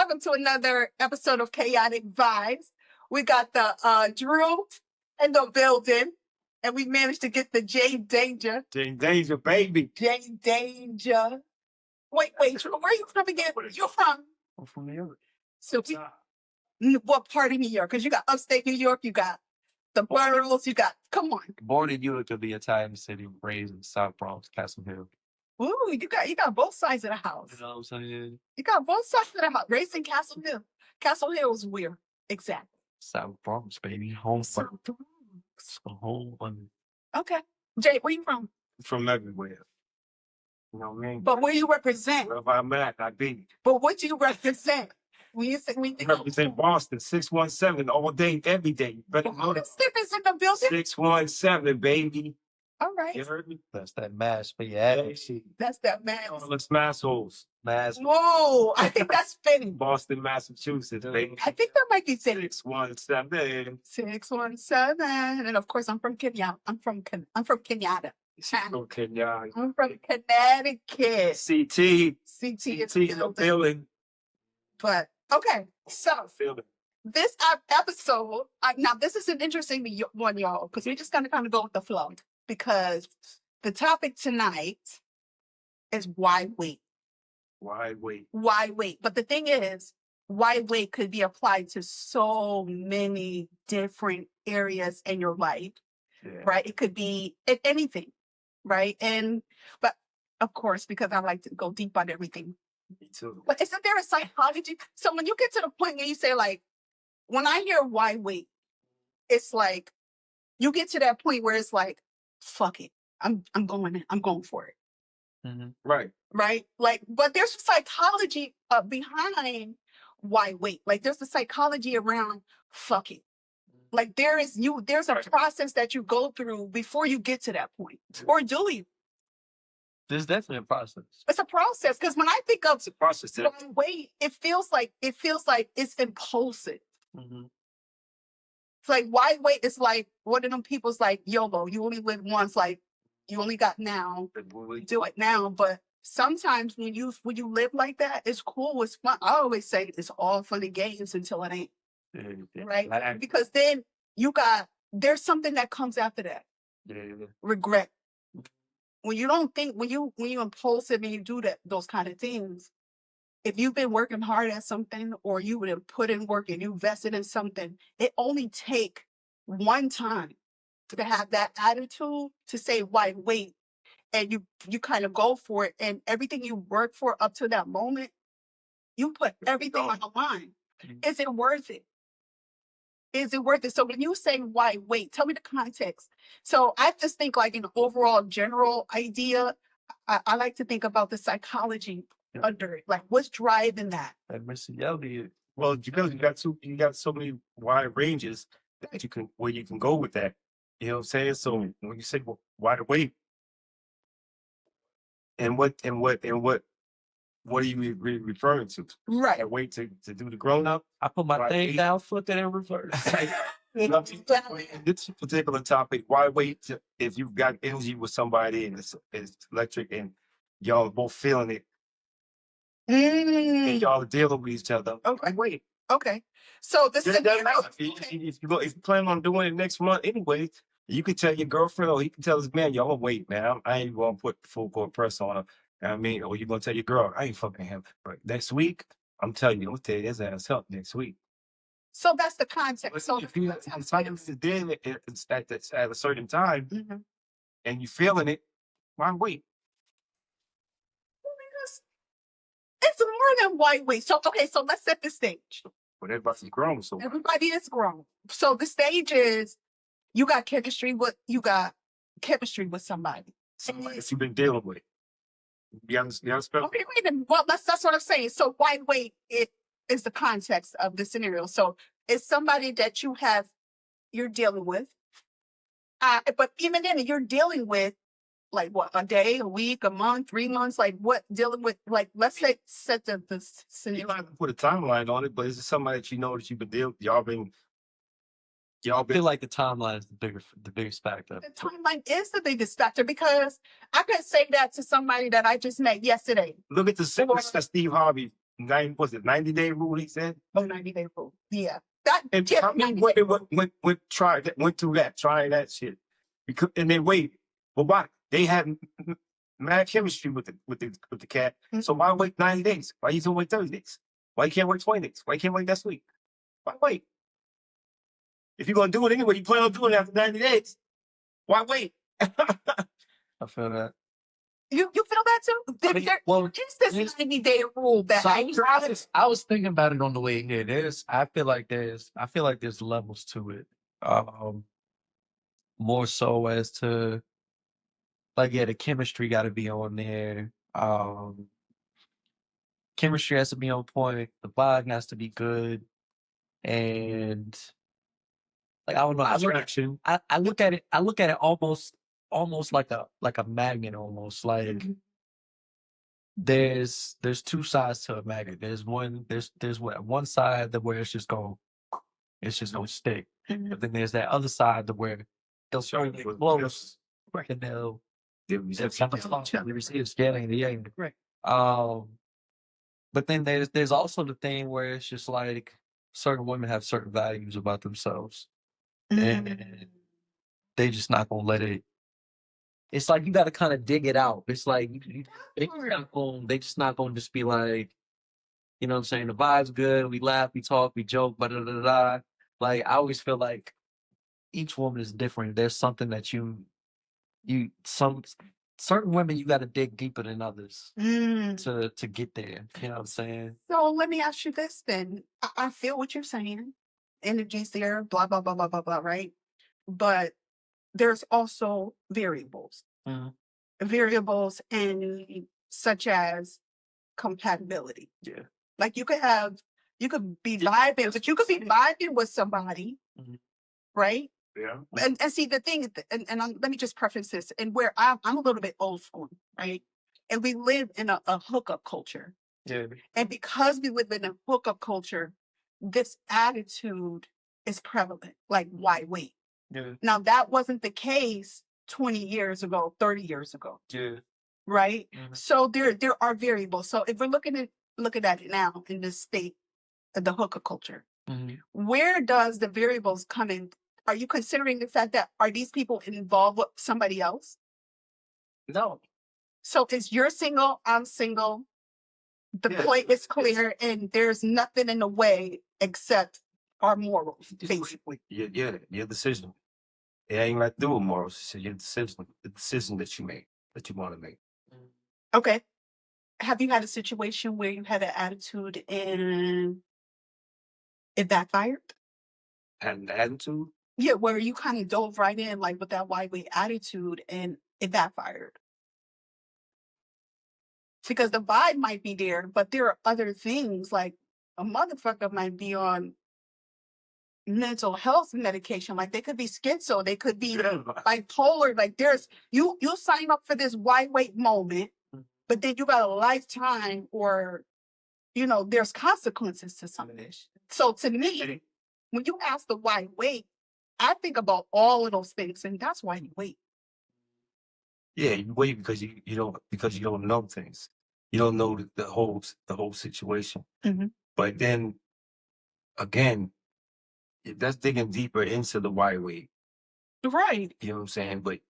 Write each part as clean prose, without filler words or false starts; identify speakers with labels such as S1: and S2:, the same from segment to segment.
S1: welcome to another episode of Chaotic Vibes. We got the Drew in the building, and we managed to get the Jay Danger.
S2: Jay Danger, baby.
S1: Jay Danger. Wait, Drew, where are you from again? You're from?
S2: I'm from New York.
S1: So, what part of New York? Because you got upstate New York, you got the boroughs, you got, come on.
S2: Born in Newark of the Italian city, raised in South Bronx, Castle Hill.
S1: Ooh, you got both sides of the house.
S2: You know what I'm saying?
S1: You got both sides of the house. Raised in Castle Hill. Castle Hill is where? Exactly.
S2: South Bronx, baby. Home.
S1: South Bronx.
S2: Home.
S1: Okay. Jay, where you from?
S2: From everywhere. You know what I mean?
S1: But where you represent?
S2: Wherever I'm at, I be.
S1: But what do you represent? When you say
S2: I represent Boston, 617, all day, every day. You better know that.
S1: Stickers in the building?
S2: 617, baby.
S1: All right.
S2: You heard me? That's that mask for your ass.
S1: That's that mask.
S2: All the smash holes. Mask.
S1: Whoa, I think that's fitting.
S2: Boston, Massachusetts, baby.
S1: I think that might be fitting.
S2: 617.
S1: 617. And of course, I'm from Kenyata. I'm from Kenyata.
S2: Okay, yeah.
S1: I'm from Connecticut.
S2: CT.
S1: CT is
S2: the feeling.
S1: But okay, so this episode, now this is an interesting one, y'all, because we're just gonna kind of go with the flow. Because the topic tonight is why wait?
S2: Why wait?
S1: Why wait? But the thing is, why wait could be applied to so many different areas in your life, right? It could be anything, right? But of course, because I like to go deep on everything.
S2: Me too.
S1: But isn't there a psychology? So when you get to the point where you say, like, when I hear why wait, it's like you get to that point where it's like, fuck it, I'm going for it.
S2: Mm-hmm. Right.
S1: Like, but there's psychology behind why wait. Like, there's the psychology around fuck it. Like, there's a process that you go through before you get to that point, or do you?
S2: There's definitely a process.
S1: It's a process, because when I think of
S2: a process,
S1: why wait, it feels like it's impulsive.
S2: Mm-hmm.
S1: It's like, why wait? It's like one of them people's like, YOLO, you only live once, like you only got now, do it now. But sometimes when you live like that, it's cool, it's fun. I always say it's all fun and games until it ain't. Right? Because then there's something that comes after that. Regret. When you don't think, when you impulsive and you do those kind of things, if you've been working hard at something, or you would have put in work and you invested in something, it only take one time to have that attitude to say, why wait? And you kind of go for it, and everything you work for up to that moment, you put everything on the line. Is it worth it? Is it worth it? So when you say why wait, tell me the context. So I just think, like, an overall general idea, I like to think about the psychology under it. Like, what's driving that?
S2: Well, because you got so many wide ranges that you can go with that. You know what I'm saying? So when you say, well, why to wait? And what are you referring to?
S1: Right.
S2: I wait to do the grown up. I put my thing down, flip it in reverse. This particular topic, why wait if you've got energy with somebody and it's electric and y'all both feeling it? And y'all are dealing with each other.
S1: Okay.
S2: Wait.
S1: Okay. So this is
S2: if you plan on doing it next month anyway, you can tell your girlfriend, or you can tell this man, y'all wait, man. I ain't gonna put full court press on him. I mean, or you're gonna tell your girl, I ain't fucking him. But next week, I'm telling you, I'm gonna tell you his ass help next week.
S1: So that's the context. So
S2: if you did it's at a certain time, and you feeling it, why wait?
S1: Well, because it's more than why wait. So okay, so let's set the stage.
S2: But everybody's grown, so
S1: everybody is grown. So the stage is you got chemistry with somebody.
S2: Somebody you've been dealing with. You understand?
S1: Okay, wait a minute. Well, that's what I'm saying. So why wait? It is the context of the scenario. So it's somebody that you're dealing with. But even then, you're dealing with, like, what, a day, a week, a month, 3 months, like what, dealing with, like, let's say set the scenario.
S2: You don't have to put a timeline on it, but is it somebody that you know that you've been dealing? I feel like the timeline is the biggest factor.
S1: The timeline is the biggest factor, because I could say that to somebody that I just met yesterday.
S2: Look at the sentence that Steve Harvey was it 90-day rule? He said.
S1: Oh, 90-day rule. Yeah. That
S2: And
S1: yeah,
S2: how many
S1: 90-day
S2: women went through that, trying that shit, because and they waited. But why? They had mad chemistry with the cat. So why wait 90 days? Why you don't wait 30 days? Why you can't wait 20 days? Why you can't wait next week? Why wait? If you're gonna do it anyway, you plan on doing it after 90 days. Why wait?
S3: I feel that.
S1: You feel that too? There is this 90-day rule that
S3: I was thinking about it on the way here. I feel like there's levels to it. More so as to like, yeah, the chemistry got to be on there. Chemistry has to be on point. The vibe has to be good, and like, I don't know. I look at it almost like a magnet, almost like there's two sides to a magnet. There's one side that where it's just gonna stick, but then there's that other side that where it'll show you close, and they'll receive scaling the end.
S1: Right.
S3: But then there's also the thing where it's just like certain women have certain values about themselves, and they just not gonna let it. It's like you got to kind of dig it out. It's like they just not gonna just be like, you know what I'm saying? The vibe's good. We laugh, we talk, we joke, but like, I always feel like each woman is different. There's something that some certain women you got to dig deeper than others to get there. You know what I'm saying?
S1: So let me ask you this then. I feel what you're saying. Energy's there, blah, blah, blah, blah, blah, blah, right? But there's also variables. Variables in such as compatibility.
S3: Yeah.
S1: Like you could be vibing, but you could be vibing with somebody, right?
S2: Yeah.
S1: And see the thing, let me just preface this, and where I'm a little bit old school, right? And we live in a hookup culture.
S3: Yeah.
S1: And because we live in a hookup culture, this attitude is prevalent. Like, why wait?
S3: Yeah.
S1: Now, that wasn't the case 20 years ago, 30 years ago.
S3: Yeah.
S1: Right? So there are variables. So if we're looking at it now in this state of the hookup culture, where does the variables come in? Are you considering the fact that are these people involved with somebody else?
S3: No.
S1: So it's you're single, I'm single, the plate is clear, and there's nothing in the way except our morals, basically.
S2: Your decision. It ain't got to do with morals. It's your decision, the decision that you make, that you want to make.
S1: Okay. Have you had a situation where you had an attitude and it backfired?
S2: Had an attitude?
S1: Yeah, where you kind of dove right in, like with that wide weight attitude, and it backfired. Because the vibe might be there, but there are other things, like a motherfucker might be on mental health medication. Like they could be schizo, they could be bipolar. Like there's you sign up for this wide weight moment, but then you got a lifetime, or there's consequences to some of this. So to me, when you ask the why wait, I think about all of those things, and that's why you wait.
S2: Yeah, you wait because you don't know things. You don't know the whole situation. But then again, that's digging deeper into the why wait.
S1: Right.
S2: You know what I'm saying? But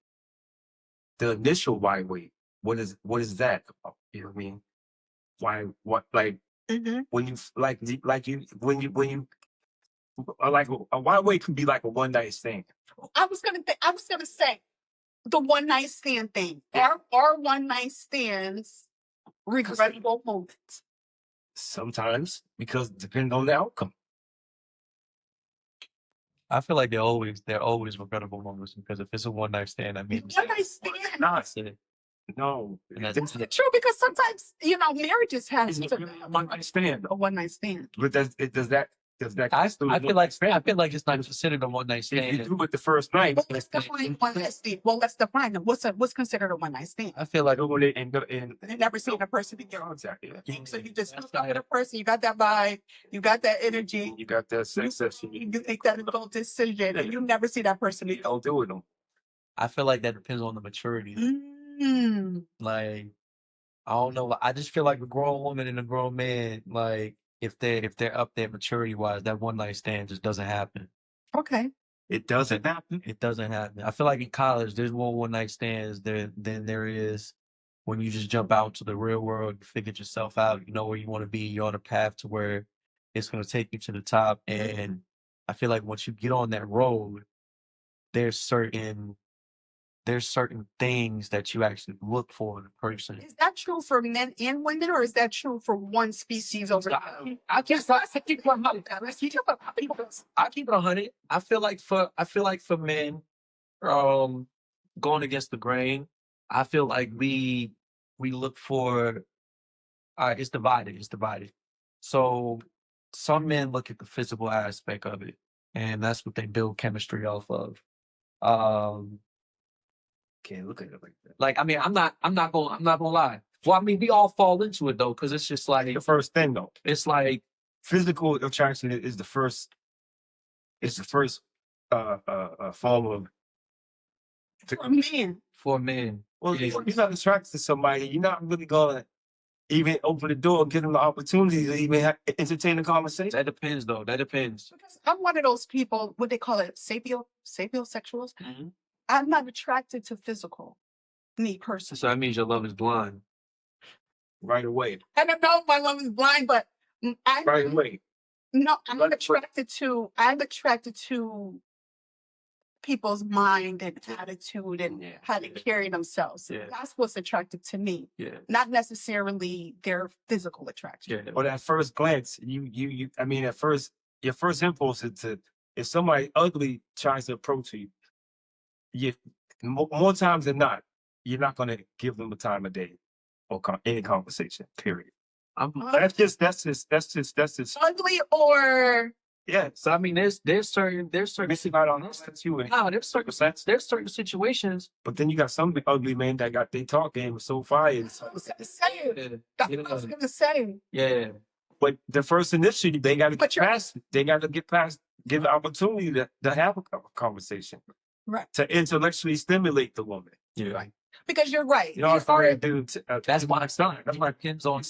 S2: the initial why wait, what is that about? You know what I mean? What when you like a why wait could be like a one night stand.
S1: I was gonna say the one night stand thing. Are one night stands regrettable moments?
S2: Sometimes, because depending on the outcome.
S3: I feel like they're always regrettable moments, because if it's a one night stand, I mean,
S1: One night stand.
S3: That's it.
S2: No,
S1: That's true, because sometimes marriages have
S2: one night stand.
S1: a one night stand.
S2: But does that
S3: I feel like it's not considered a one night stand.
S2: If you do it the first night,
S1: But let's define one night stand. Well, let's define it. What's considered a one night stand?
S3: I feel like
S1: You never seen a person again.
S2: Exactly.
S1: So you just hook up with a person, you got that vibe, you got that energy,
S2: You got that sex session.
S1: you make that adult decision, and you never see that person again.
S2: Don't do it. No.
S3: I feel like that depends on the maturity. Like, I don't know. I just feel like a grown woman and a grown man, like if they're up there maturity wise, that one night stand just doesn't happen.
S1: Okay.
S2: It doesn't happen.
S3: It doesn't happen. I feel like in college, there's more one night stands than there is when you just jump out to the real world, you figure yourself out, you know where you want to be, you're on a path to where it's going to take you to the top. And I feel like once you get on that road, there's certain things that you actually look for in a person.
S1: Is that true for men and women, or is that true for one species over the other?
S3: I keep it 100. I keep it 100. I feel like for men, going against the grain, I feel like we look for it's divided. It's divided. So some men look at the physical aspect of it, and that's what they build chemistry off of.
S2: Can't look at it like that.
S3: Like I mean, I'm not gonna lie. Well, I mean, we all fall into it though, because it's just like
S2: The first thing though,
S3: it's like
S2: physical attraction is the first. It's the first form of.
S1: For men.
S3: for men.
S2: Well,
S3: Yeah.
S2: if you're not attracted to somebody, you're not really gonna even open the door, give them the opportunity to even entertain a conversation.
S3: That depends though. That depends.
S1: Because I'm one of those people, what they call it, sapiosexuals.
S3: Mhm.
S1: I'm not attracted to physical, me personally.
S3: So that means your love is blind.
S2: Right away.
S1: I don't know if my love is blind, but I'm
S2: Right away.
S1: no, I'm
S2: Right.
S1: attracted to people's mind and attitude and
S3: Yeah.
S1: how they carry themselves.
S3: Yeah.
S1: That's what's attractive to me,
S3: Yeah.
S1: not necessarily their physical attraction.
S3: Yeah.
S2: Or that first glance, I mean, at first, your first impulse is to, if somebody ugly tries to approach you, more times than not, you're not going to give them the time of day or any conversation. Period. That's just.
S1: Ugly or
S2: Yeah.
S3: So I mean, there's certain
S2: Missing out on this too.
S3: no, there's certain situations.
S2: But then you got some ugly men that got their talk game so fire.
S1: that's what I was gonna say.
S3: Yeah.
S1: That's what I was gonna say.
S3: Yeah.
S2: But the first initially, they got to
S1: But
S2: get
S1: you're-
S2: past. They got to get past. Give the opportunity to have a conversation,
S1: Right.
S2: to intellectually stimulate the woman.
S3: Yeah.
S1: Right. Because you're right.
S2: You know what I'm saying, dude?
S3: That's my son.
S2: That's my.
S3: It depends on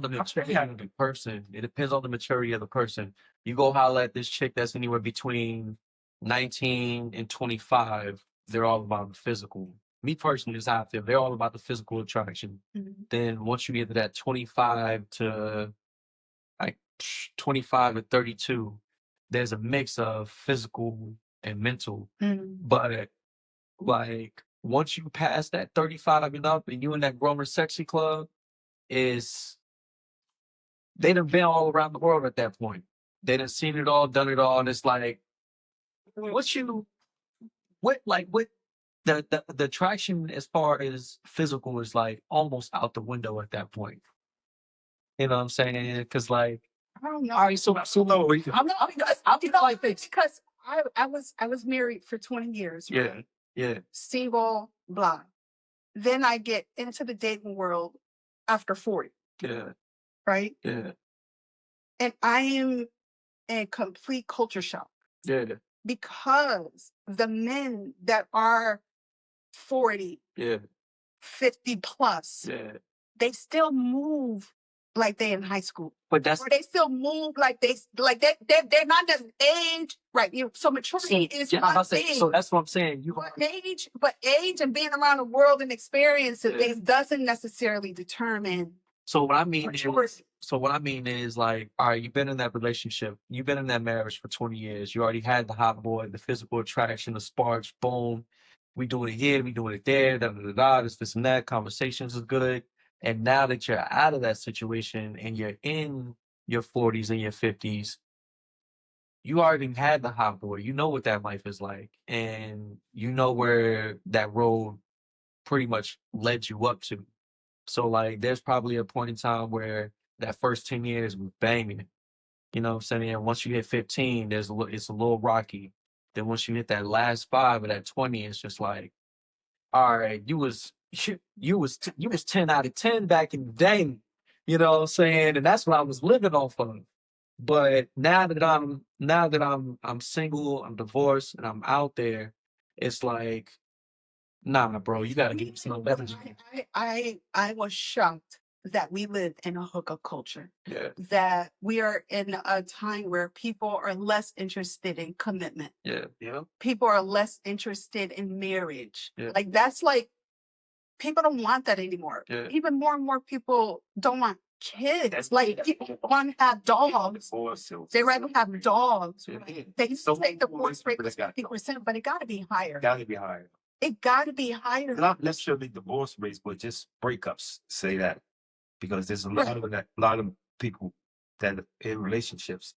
S3: the maturity of the person. It depends on the maturity of the person. You go holler at this chick that's anywhere between 19 and 25. They're all about the physical. Me personally, is how I feel. They're all about the physical attraction.
S1: Mhm.
S3: Then once you get to that 25 to 32, there's a mix of physical and mental.
S1: Mhm.
S3: But like once you pass that 35 and up and you in that grown and sexy club, is they done been all around the world at that point. They done seen it all, done it all, and it's like the attraction as far as physical is like almost out the window at that point. You know what I'm saying? Because like,
S1: I don't know.
S3: all right, so
S2: No,
S1: I'm not because
S3: I'll be like this.
S1: because I was married for 20 years.
S3: Yeah,
S1: right?
S3: yeah,
S1: Single, blah. Then I get into the dating world after 40,
S3: yeah,
S1: right?
S3: yeah,
S1: And I am in complete culture shock
S3: yeah,
S1: because the men that are 40,
S3: yeah,
S1: 50 plus,
S3: yeah.
S1: they still move like they in high school.
S3: But that's
S1: Or they still move like they're not just age, right? So maturity is
S3: yeah,
S1: one
S3: I'll say,
S1: thing.
S3: so that's what I'm saying.
S1: But age and being around the world and experiences
S3: Yeah.
S1: doesn't necessarily determine
S3: So what I mean is,
S1: maturity.
S3: like, all right, you've been in that relationship, you've been in that marriage for 20 years. You already had the hot boy, the physical attraction, the sparks, boom. We doing it here, we doing it there, da da da da. This and that. Conversations is good. And now that you're out of that situation and you're in your 40s and your 50s, you already had the hot boy. You know what that life is like, and you know where that road pretty much led you up to. So like there's probably a point in time where that first 10 years was banging. You know what I'm saying? And once you hit 15, it's a little rocky. Then once you hit that last 5 or that 20, it's just like, all right, you was 10 out of 10 back in the day. You know what I'm saying? And that's what I was living off of. But now that I'm single, I'm divorced, and I'm out there, it's like Nah, bro, you gotta give me some better.
S1: I was shocked that we live in a hookup culture.
S3: Yeah,
S1: That we are in a time where people are less interested in commitment.
S3: yeah,
S1: People are less interested in marriage.
S3: Yeah.
S1: Like that's like people don't want that anymore.
S3: Yeah.
S1: Even more and more people don't want kids. Like people want to have dogs. They rather have dogs.
S3: Yeah.
S1: They used to say divorce rate was 50%, but it got to be higher.
S2: Gotta be higher.
S1: It got to be higher.
S2: Not necessarily divorce rates, but just breakups. Say that because there's a lot of people that are in relationships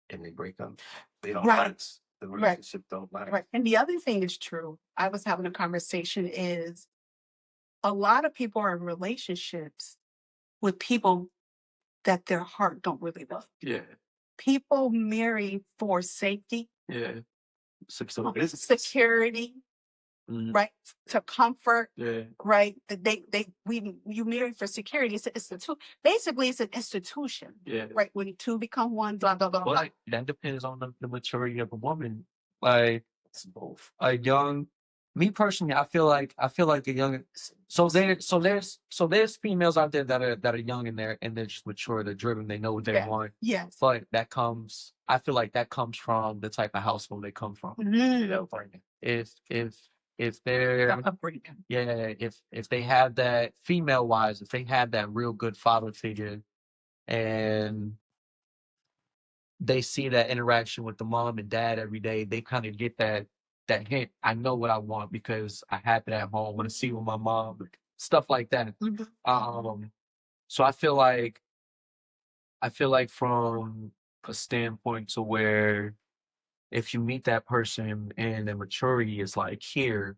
S2: and they break up. They don't
S1: Right.
S2: last. The relationship don't last.
S1: Right. And the other thing is true. I was having a conversation is a lot of people are in relationships with people that their heart don't really love.
S3: Yeah,
S1: People marry for safety,
S3: yeah.
S1: security,
S3: Mhm.
S1: right? To comfort,
S3: Yeah,
S1: right? You marry for security. It's an institution. Basically, it's an institution,
S3: yeah.
S1: right? When two become one, blah blah blah.
S3: Well,
S1: blah.
S3: like, that depends on the maturity of a woman. Like
S2: It's both.
S3: a young, me personally, I feel like a young. There's females out there that are young and they're just mature, they're driven, they know what they
S1: Yeah.
S3: want.
S1: Yes.
S3: But that comes, I feel like that comes from the type of household they come from.
S1: Mhm.
S3: You know, if they're
S1: The upbringing.
S3: yeah, if they have that female wise, if they have that real good father figure and they see that interaction with the mom and dad every day, they kind of get that hint. I know what I want because I have it at home. When I see with my mom, stuff like that.
S1: Mhm.
S3: So I feel like from a standpoint to where if you meet that person and the maturity is like here,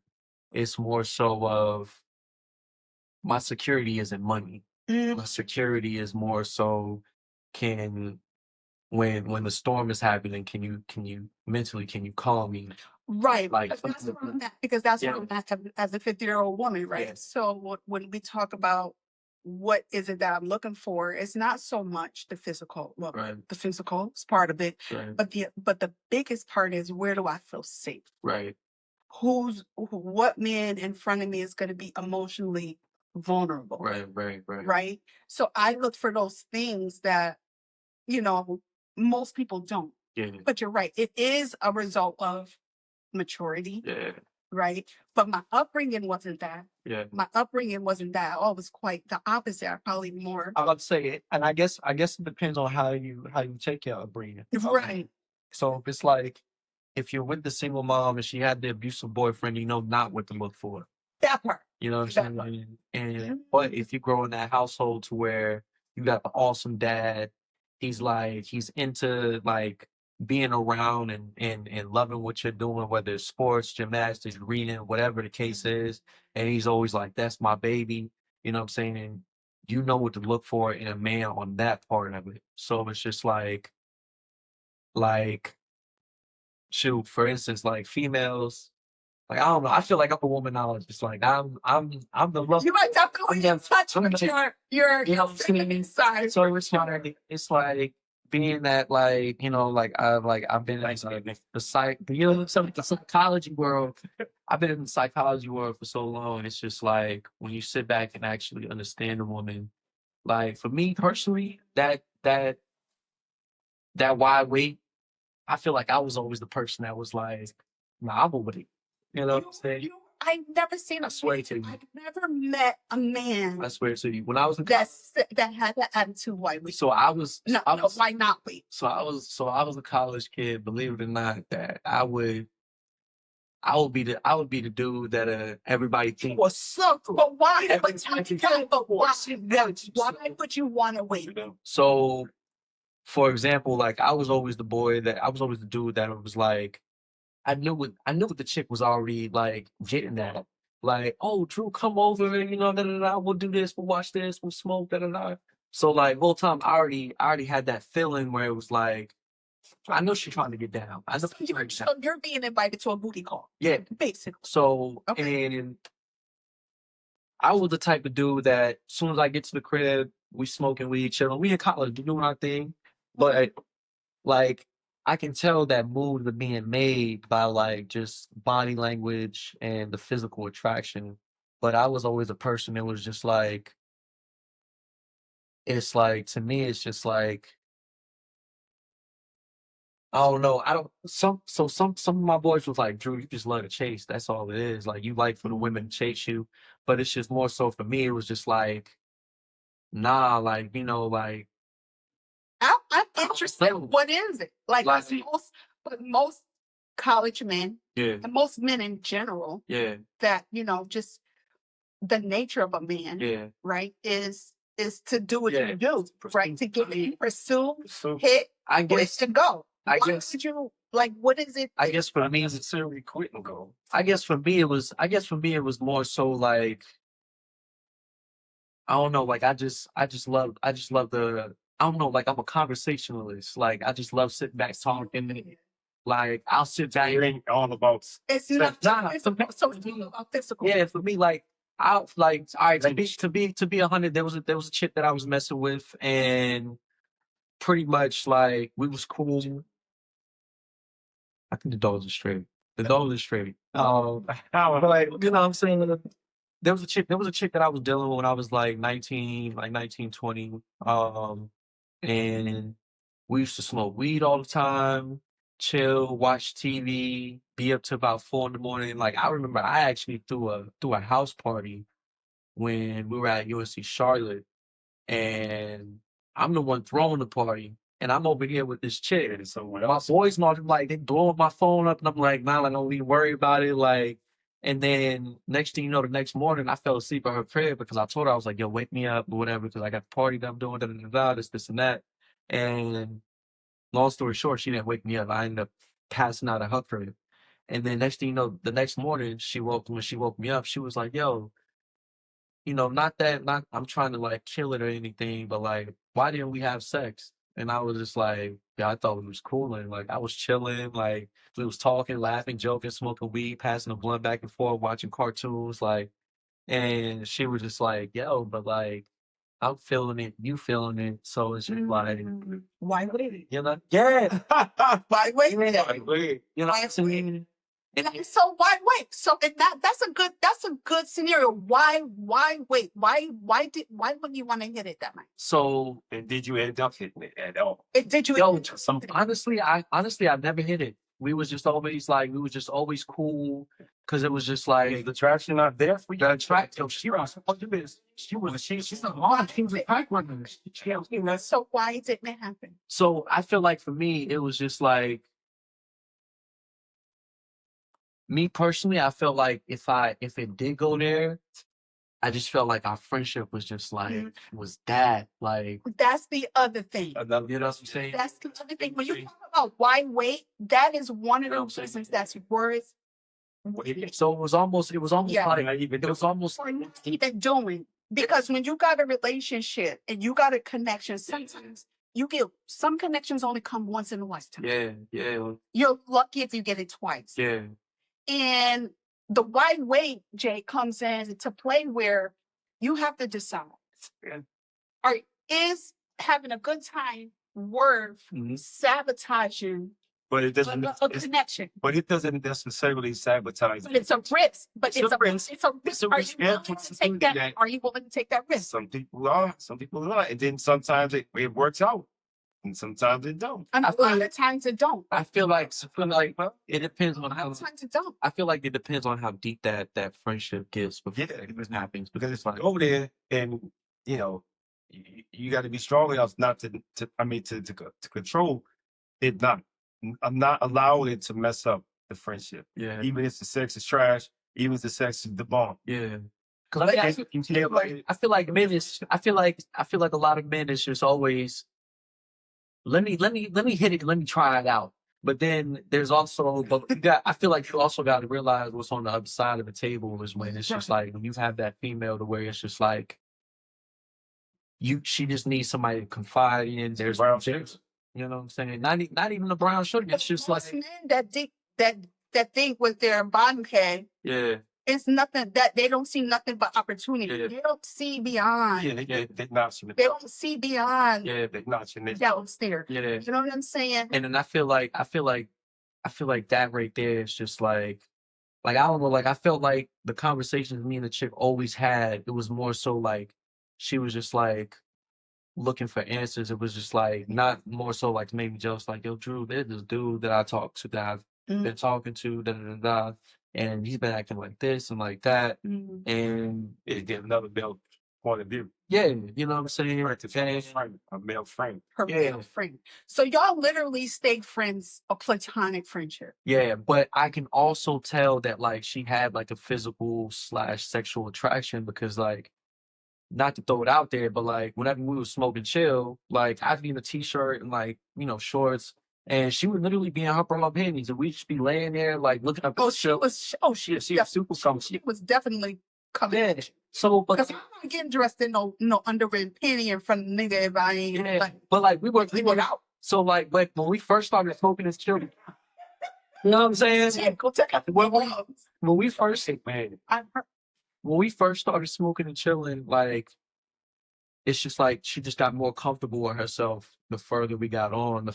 S3: it's more so of my security isn't money.
S1: Mm.
S3: My security is more so can when the storm is happening, can you mentally can you calm me?
S1: Right.
S3: Like
S1: That's where I'm at, because that's
S3: Yeah.
S1: where I'm at as a 50-year-old woman, right?
S3: Yeah.
S1: So when we talk about what is it that I'm looking for, it's not so much the physical. Well,
S3: Right.
S1: the physical is part of it,
S3: Right.
S1: but the biggest part is where do I feel safe?
S3: Right.
S1: What man in front of me is going to be emotionally vulnerable,
S3: Right.
S1: right? So I look for those things that most people don't.
S3: Yeah.
S1: But you're right; it is a result of maturity,
S3: Yeah.
S1: right? But my upbringing wasn't that.
S3: Yeah.
S1: My upbringing wasn't that. Oh, it was quite the opposite. I probably more
S3: I about to say it, and I guess it depends on how you take your upbringing.
S1: right.
S3: So if it's like if you're with the single mom and she had the abusive boyfriend, you know not what to look for.
S1: That part.
S3: You know what I'm
S1: That
S3: saying?
S1: part.
S3: And but if you grow in that household to where you got the awesome dad, he's into like being around and loving what you're doing, whether it's sports, gymnastics, reading, whatever the case is, and he's always like, that's my baby. You know what I'm saying? And you know what to look for in a man on that part of it. So it's just like shoot, for instance, like females, like I don't know. I feel like I'm a womanologist. Like I'm the love.
S1: You are definitely in touch
S3: I'm
S1: with
S3: gonna-
S1: your
S3: You know what I'm saying?
S1: feminine side.
S3: So it's like being that like I've been in the psych the psychology world. I've been in the psychology world for so long. It's just like when you sit back and actually understand a woman. Like for me personally, that wide weight, I feel like I was always the person that was like, nah, I'm a wait. You know what I'm saying?
S1: I've never seen
S3: I swear to you.
S1: I've never met a man
S3: I swear to you. When I was in
S1: that had that attitude. Why we?
S3: so I was
S1: No,
S3: I
S1: no,
S3: was
S1: why not we?
S3: so I was a college kid, believe it or not, that I would be the dude that everybody thinks
S1: Well, so, but why?
S3: every
S1: But
S3: time you
S1: why would you want to wait?
S3: So for example, like I was always the dude that was like I knew what the chick was already like getting at. Like, oh Drew, come over and da, da, da, we'll do this, we'll watch this, we'll smoke, da da da. So like whole time I already had that feeling where it was like I know she's trying to get down. I know she's trying to get down.
S1: So you're being invited to a booty call.
S3: Yeah.
S1: Basically.
S3: So
S1: Okay.
S3: and I was the type of dude that as soon as I get to the crib, we smoking weed, chilling. We in college, we doing our thing. But like I can tell that moves are being made by like just body language and the physical attraction. But I was always a person that was just like, it's like to me, it's just like I don't know. I don't some of my boys was like, Drew, you just love to chase. That's all it is. Like you like for the women to chase you. But it's just more so for me, it was just like, nah, like, like
S1: I'm interested. What is it? Like most college men
S3: yeah,
S1: and most men in general
S3: yeah,
S1: that, just the nature of a man,
S3: yeah.
S1: right, is to do what
S3: Yeah.
S1: you do, right? To get in, pursue,
S2: So
S1: hit,
S3: I
S1: quit,
S3: guess
S1: and go.
S3: I
S1: Why
S3: guess
S1: would you like? What is it?
S3: I guess for
S2: not
S3: me
S2: necessarily quit and go.
S3: I guess for me it was more so like I don't know, like I just love the I don't know, like I'm a conversationalist. Like I just love sitting back talking. Like I'll sit back.
S2: It ain't all about
S1: It's
S2: sex.
S1: not physical, so it's all about physical.
S3: Yeah, for me, like I like all right, to be 100, there was a chick that I was messing with, and pretty much like we was cool. I think the dogs are straight. The dogs are straight. But like you know what I'm saying? There was a chick that I was dealing with when I was like 19, like 19, 20. And we used to smoke weed all the time, chill, watch TV, be up to about 4 in the morning. Like I remember I actually threw a house party when we were at UNC Charlotte, and I'm the one throwing the party. And I'm over here with this chick.
S2: And someone
S3: My
S2: else.
S3: boys know, like, they blowing my phone up, and I'm like, nah, I don't even worry about it. Like, and then next thing you know, the next morning, I fell asleep at her crib because I told her, I was like, yo, wake me up or whatever, because I got the party that I'm doing, this, and that. And long story short, she didn't wake me up. I ended up passing out at her crib. And then next thing you know, the next morning, when she woke me up, she was like, yo, not I'm trying to like kill it or anything, but like, why didn't we have sex? And I was just like, yeah, I thought it was cool. And like, I was chilling, like, we was talking, laughing, joking, smoking weed, passing a blunt back and forth, watching cartoons, like, and she was just like, yo, but like, I'm feeling it, you feeling it. So it's just like,
S1: Why wait?
S3: Yeah.
S1: Why wait?
S2: Like, wait.
S3: You know what I'm saying?
S1: So why wait? So and that's a good scenario. Why wait? Why wouldn't you want to hit it that night?
S3: So,
S2: And did you end up hitting it at all?
S1: Did you?
S3: yo, honestly, I never hit it. We was just always cool because it was just like
S2: The attraction not there for you.
S3: the attract. Yo, she was she's a lot. She was a pack runner.
S1: So why didn't it happen?
S3: So I feel like for me, it was just like me personally. I felt like if it did go there, I just felt like our friendship was just like was that like
S1: That's the other thing.
S3: you know what I'm saying?
S1: That's the other thing. When you talk about why wait, that is one of
S3: You know what I'm
S1: the
S3: saying?
S1: reasons that's worth
S3: So it was almost
S1: Yeah.
S3: like it was almost
S1: for not even doing. Because when you got a relationship and you got a connection, sometimes you get some connections only come once in a lifetime.
S3: yeah.
S1: You're lucky if you get it twice.
S3: Yeah.
S1: And the why wait, Jay, comes in to play where you have to decide.
S2: Yeah.
S1: Is having a good time worth sabotaging
S2: But it doesn't.
S1: a connection?
S2: But it doesn't necessarily sabotage.
S1: But it's a risk. But it's a risk. It's a risk.
S2: It's a
S1: Are
S2: risk.
S1: you willing to take that? Are you willing to take that risk?
S2: Some people are. Some people are. And then sometimes it works out, and sometimes it don't.
S1: And a lot of times it don't.
S3: I feel like it depends on
S1: A lot
S3: how.
S1: of times it don't.
S3: I feel like it depends on how deep that friendship gets before
S2: Yeah,
S3: it happens.
S2: Because
S3: Because
S2: it's like over there, and you got to be strong enough not to control it. I'm not allowing it to mess up the friendship.
S3: yeah,
S2: Even if the sex is trash, even if the sex is the bomb.
S3: yeah. Because I feel like men is. I feel like a lot of men is just always. Let me hit it. Let me try it out. But then there's also, I feel like you also got to realize what's on the other side of the table is when it's just like when you have that female to where it's just like she just needs somebody to confide in. There's
S2: brown chicks.
S3: you know what I'm saying? Not even a brown sugar. It's just like
S1: Most men that think with their bottom head
S3: yeah,
S1: it's nothing that they don't see nothing but opportunity.
S3: Yeah.
S1: They don't see beyond.
S2: Yeah, they're notching
S1: They
S2: it.
S1: don't see beyond
S2: Yeah, they're notching it.
S1: downstairs.
S3: Yeah.
S1: You know what I'm saying?
S3: And then I feel like that right there is just like I don't know, like I felt like the conversations me and the chick always had, it was more so like she was just like looking for answers. It was just like not more so like to make me jealous, like, yo, Drew, there's this dude that I talked to that I've been talking to, da da da da, and he's been acting like this and like that. And
S2: It get another male point of view.
S3: yeah, you know what I'm saying?
S2: Right to a male friend.
S1: Her male friend. So y'all literally stayed friends, a platonic friendship.
S3: Yeah, but I can also tell that like she had like a physical / sexual attraction because like, not to throw it out there, but like whenever we was smoking chill, like I'd be in a t-shirt and like, you know, shorts, and she would literally be in her bra panties, and we'd just be laying there like looking up at the show.
S1: She was
S3: super comfy.
S1: She was definitely coming.
S3: Yeah. So, but
S1: because I'm not getting dressed in no underwear and panty in front of nigga if I ain't like.
S3: But like we were out. So like, but when we first started smoking this chill, you know what I'm saying?
S1: Yeah, go check out the
S3: when we first
S1: I heard.
S3: when we first started smoking and chilling, like it's just like she just got more comfortable with herself the further we got on.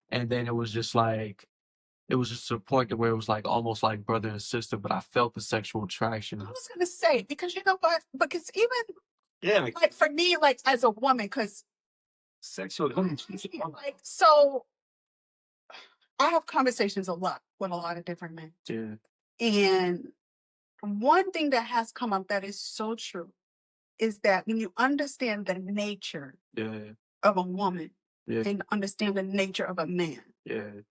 S3: And then it was just to a point to where it was like almost like brother and sister, but I felt the sexual attraction.
S1: I was gonna say, because you know what? Because even like for me, like as a woman, because
S2: sexual
S1: like so I have conversations a lot with a lot of different men.
S3: Yeah.
S1: And one thing that has come up that is so true is that when you understand the nature of a woman and understand the nature of a man,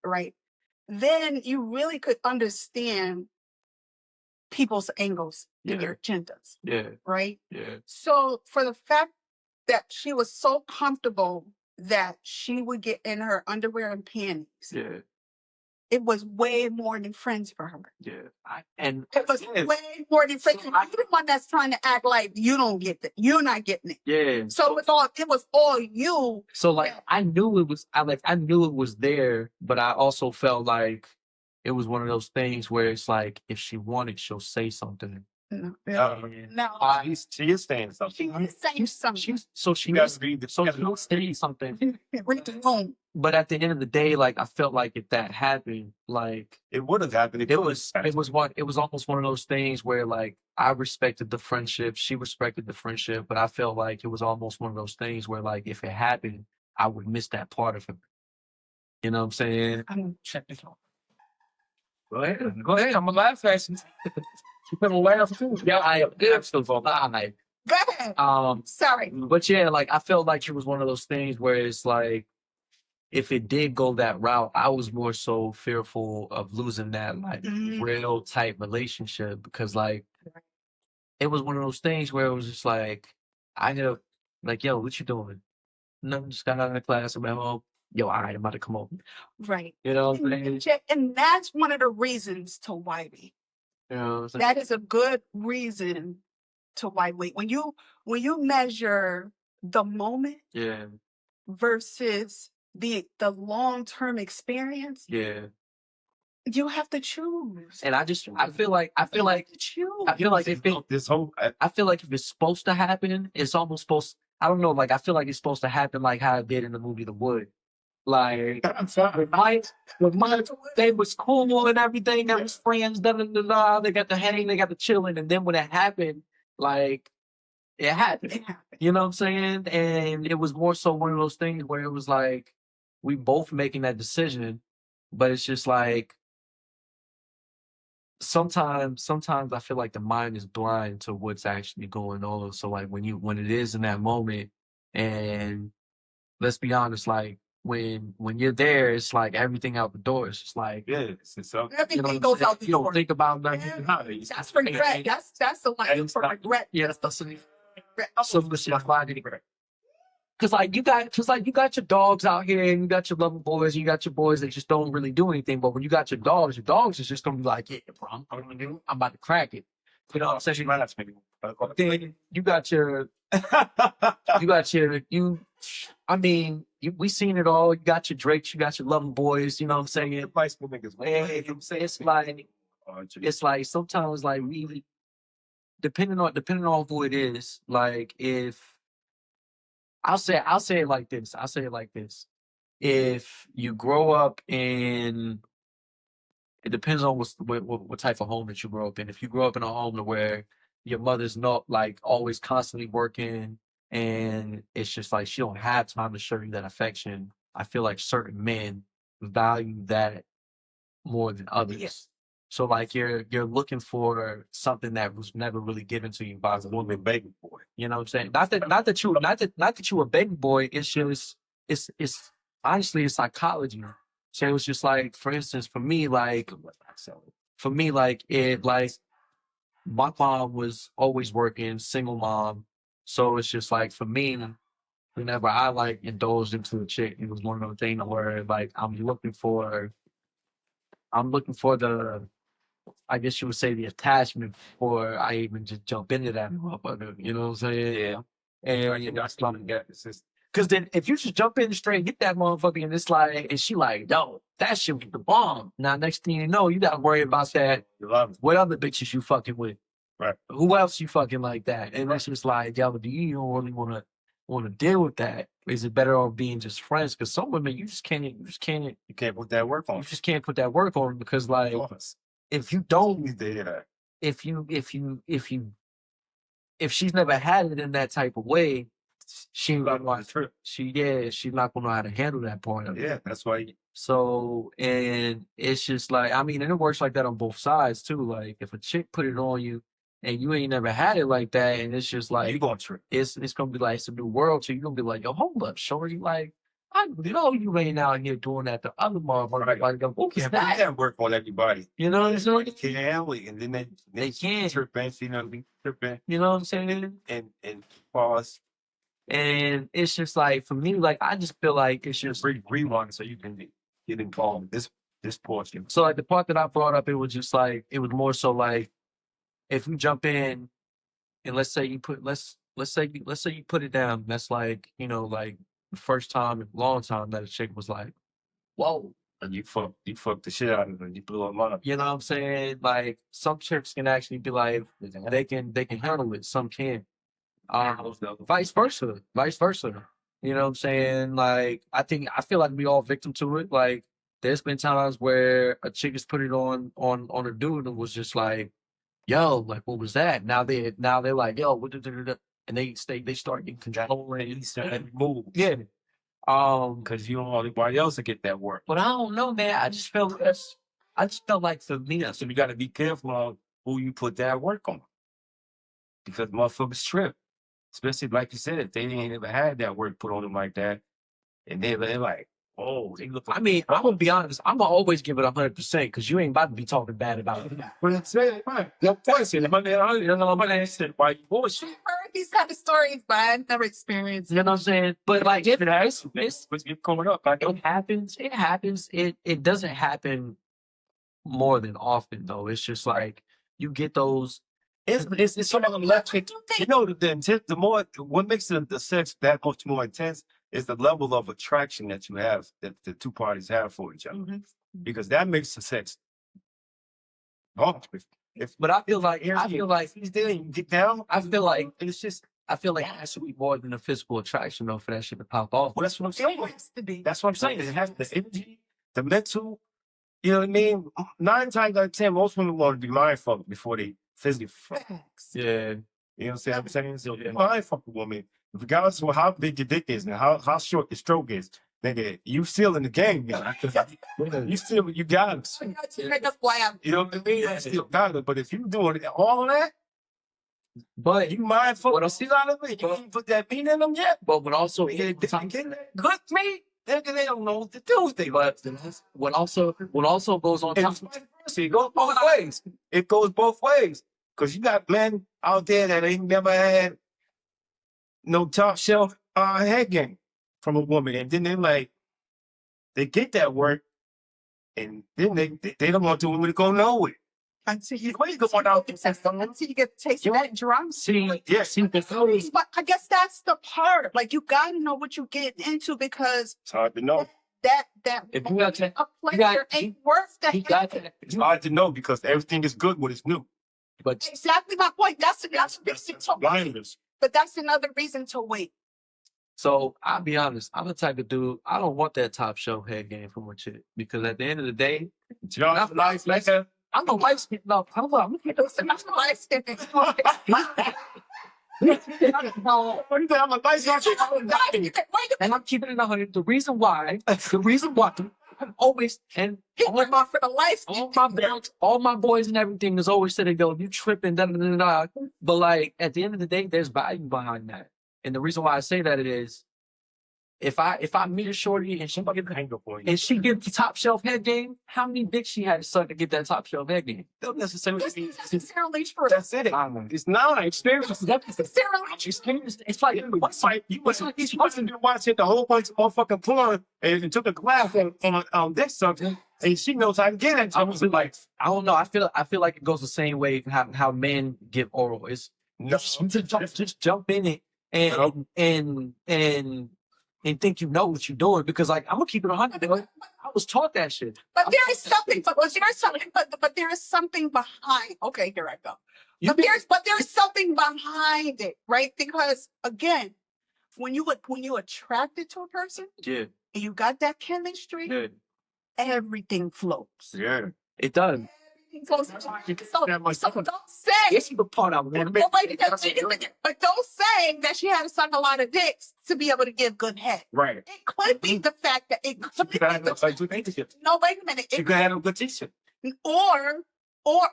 S1: right? Then you really could understand people's angles and their agendas, right? So for the fact that she was so comfortable that she would get in her underwear and panties, it was way more than friends for her.
S3: And
S1: it was way more than friends. So you're the one that's trying to act like you don't get it. You're not getting it. So it was all you.
S3: So like I knew it was there, but I also felt like it was one of those things where it's like if she wanted, she'll say something.
S1: No.
S2: She is saying something.
S1: She is saying something.
S3: She was saying something.
S1: Read the room.
S3: But at the end of the day, like I felt like if that happened, like
S2: it would have happened.
S3: It was almost one of those things where like I respected the friendship, she respected the friendship, but I felt like it was almost one of those things where like if it happened, I would miss that part of it. You know what I'm saying?
S1: I'm gonna check this out.
S2: Go ahead. I'm a laugh fashion. You put a laugh too.
S3: Yeah, I am still
S1: Go ahead. Sorry.
S3: But yeah, like I felt like it was one of those things where it's like if it did go that route, I was more so fearful of losing that like real tight relationship because like it was one of those things where it was just like I ended up like, yo, what you doing? No, just got out of the class. I'm at home. Yo, all right, I'm about to come over.
S1: Right.
S3: You know what I'm saying?
S1: And that's one of the reasons to why we.
S3: You know,
S1: that is a good reason to why wait. When you measure the moment versus the long-term experience, you have to choose.
S3: And I feel like if it's supposed to happen, it's almost supposed. I don't know. Like I feel like it's supposed to happen like how it did in the movie The Wood. Like with Mike, they was cool and everything. They was friends. Da, da, da, da. They got the hang. They got the chilling. And then when it happened, like it happened. You know what I'm saying? And it was more so one of those things where it was like we both making that decision, but it's just like. Sometimes I feel like the mind is blind to what's actually going on. So like when it is in that moment, and let's be honest, like when you're there, it's like everything out the door. It's just like
S1: everything goes out the door.
S3: You don't think about nothing.
S1: That's regret. That's the line for regret.
S3: Yeah, that's the regret. Cause you got your dogs out here and you got your loving boys and you got your boys that just don't really do anything. But when you got your dogs is just gonna be like, yeah, bro, I'm about to crack it. You know what I'm saying? Then you got your, we seen it all. You got your Drakes, you got your loving boys. You know what I'm saying?
S2: High school niggas.
S3: It's like it's like sometimes like we depending on who it is, like if I'll say it like this. I'll say it like this. If you grow up in it depends on what type of home that you grow up in. If you grow up in a home where your mother's not like always constantly working and it's just like she don't have time to show you that affection, I feel like certain men value that more than others.
S1: Yes.
S3: So like you're looking for something that was never really given to you by the woman,
S2: baby boy.
S3: you know what I'm saying? Not that you a baby boy. It's just it's honestly it's psychology. So it was just like, for instance, for me, like it like my mom was always working, single mom. So it's just like for me, whenever I like indulged into a chick, it was one of those things where like I'm looking for the I guess you would say the attachment before I even just jump into that motherfucker. You know what I'm saying?
S2: Yeah.
S3: And
S2: That's what I'm getting.
S3: because then if you just jump in straight and get that motherfucker and it's like, and she like, no, that shit was the bomb. Now, next thing you know, you got to worry about that. What other bitches you fucking with?
S2: Right.
S3: Who else you fucking like that? And that's just like, yo, do you don't really want to deal with that? Is it better off being just friends? Because some women, you can't
S2: put that work on.
S3: You just can't put that work on because like, if you don't, if she's never had it in that type of way, she's not gonna know how to handle that part of it.
S2: Yeah, that's why.
S3: So, and it's just like, I mean, and it works like that on both sides too. Like if a chick put it on you and you ain't never had it like that, and it's just like,
S2: you going trip.
S3: It's gonna be like, it's a new world to you. You're gonna be like, yo, hold up, shorty, like, I know you ain't out here doing that to other motherfuckers. Like, who can
S2: that work on everybody?
S3: You know what I'm saying?
S2: They can't handle it, and then they
S3: can't.
S2: Tripping, tripping.
S3: You know what I'm saying?
S2: And pause.
S3: And it's just like, for me, like, I just feel like it's just
S2: rewind so you can get involved in this portion.
S3: So like the part that I brought up, it was just like, it was more so like, if you jump in and let's say you put you put it down, that's like, you know, like the first time in a long time that a chick was like, whoa.
S2: And you fucked the shit out of them. You blew them up.
S3: You know what I'm saying? Like some chicks can actually be like, they can handle it. Some can't. Vice versa. You know what I'm saying? Like I feel like we all victim to it. Like there's been times where a chick has put it on a dude and was just like, yo, like what was that? Now they're like, yo, what and they start getting controlling and
S2: moves.
S3: Yeah.
S2: Because you don't want anybody else to get that work.
S3: But I don't know, man. I just felt like for me.
S2: So you gotta be careful of who you put that work on. Because motherfuckers trip. Especially like you said, if they ain't ever had that work put on them like that, and they're like, oh, they look.
S3: I mean, I'm gonna be honest. I'm gonna always give it 100% because you ain't about to be talking bad about it.
S2: But it's right. No question. Why you bullshit?
S1: I've heard these kind of stories, but I've never experienced it.
S3: You know what I'm saying? But like, it
S2: coming up. Like,
S3: it happens. It happens. It doesn't happen more than often though. It's just like you get those.
S2: It's sort of electric. You know, the more what makes the sex that much more intense is the level of attraction that you have, that the two parties have for each other, because that makes the sex.
S3: But I feel like
S2: he's there. You get down.
S3: I feel like it has to be more than a physical attraction though for that shit to pop off.
S2: Well, that's what I'm saying.
S1: It has to be.
S2: That's what I'm saying. It has the energy, the mental. You know what I mean? 9 times out of 10, most women want to be mindful before they physically fuck.
S3: Yeah.
S2: You know what I'm saying? So mindful woman, regardless of how big your dick is and how short your stroke is, nigga, you still in the game, man. You got it. You know what I mean? You still got it. But if you doing all of that,
S3: but
S2: you mindful, what else is out of it? You can't put that meat in them yet.
S3: But also,
S2: good meat. They don't know what to do with it.
S3: What also goes on top.
S2: It goes both ways. It goes both ways. Because you got men out there that ain't never had no top shelf head game from a woman. And then they get that work, and then they don't want the woman to go nowhere.
S1: Until you
S2: get
S1: to taste that drum.
S3: But
S1: I guess that's the part. Like you gotta know what you get into because
S2: it's hard to know.
S1: that
S3: If you got that,
S1: a
S3: you got-
S1: pleasure ain't worth the
S3: he got
S1: headache.
S3: that.
S2: It's hard to know because everything is good when it's new.
S3: But
S1: Exactly my point. That's reason to wait.
S2: Blinders.
S1: But that's another reason to wait.
S3: so I'll be honest, I'm the type of dude, I don't want that top shelf head game from a chick. Because at the end of the day,
S2: Just nice, nigga.
S3: I'm a light skin. No, hold on.
S1: Listen, I'm a light skin.
S2: I'm a nice
S3: And I'm keeping it 100. The reason why I'm always, and
S1: He went off for the light skin.
S3: all my belts, all my boys and everything is always sitting go, you tripping, da da da da. But like at the end of the day, there's value behind that. And the reason why I say that is if I meet a shorty and she gets the top shelf head game, how many dicks she had to suck to get that top shelf head game? Don't necessarily
S1: That's
S3: mean
S1: not necessarily true.
S2: That's it. It's not experience.
S1: That's necessarily true.
S3: experience. It's like
S2: You wasn't watching the whole bunch of motherfucking porn and took a class on this something and she knows how to get it.
S3: I was like, I don't know. I feel like it goes the same way how men give oral. It's just jump in it and think you know what you're doing because like I'm gonna keep it 100. I was taught that shit.
S1: But there is something. But there is something behind. Okay, here I go. But there is something behind it, right? Because again, when you attracted to a person
S3: Yeah,
S1: and you got that chemistry,
S3: yeah,
S1: everything flows.
S2: Yeah.
S3: it does.
S1: Everything flows. So don't say.
S3: This is the part I want to make.
S1: But don't say that she had to suck a lot of dicks to be able to give good head.
S2: Right.
S1: It could be the fact that it could be. No, wait a minute.
S2: You can have a good teacher.
S1: Or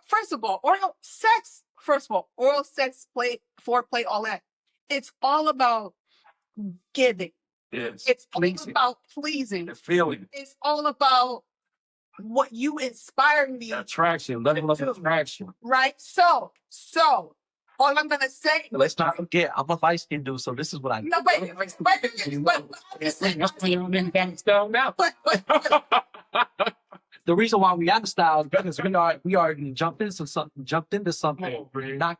S1: first of all, oral sex. First of all, oral sex, foreplay, all that. It's all about giving.
S2: Yes.
S1: It's all about pleasing.
S2: The feeling.
S1: It's all about what you inspire me.
S2: The attraction. Level of attraction.
S1: Right? So all I'm gonna say.
S3: Let's not forget, I'm a light skinned dude, so this is what I.
S1: No,
S3: The reason why we out of style is because we already jumped into something, knocked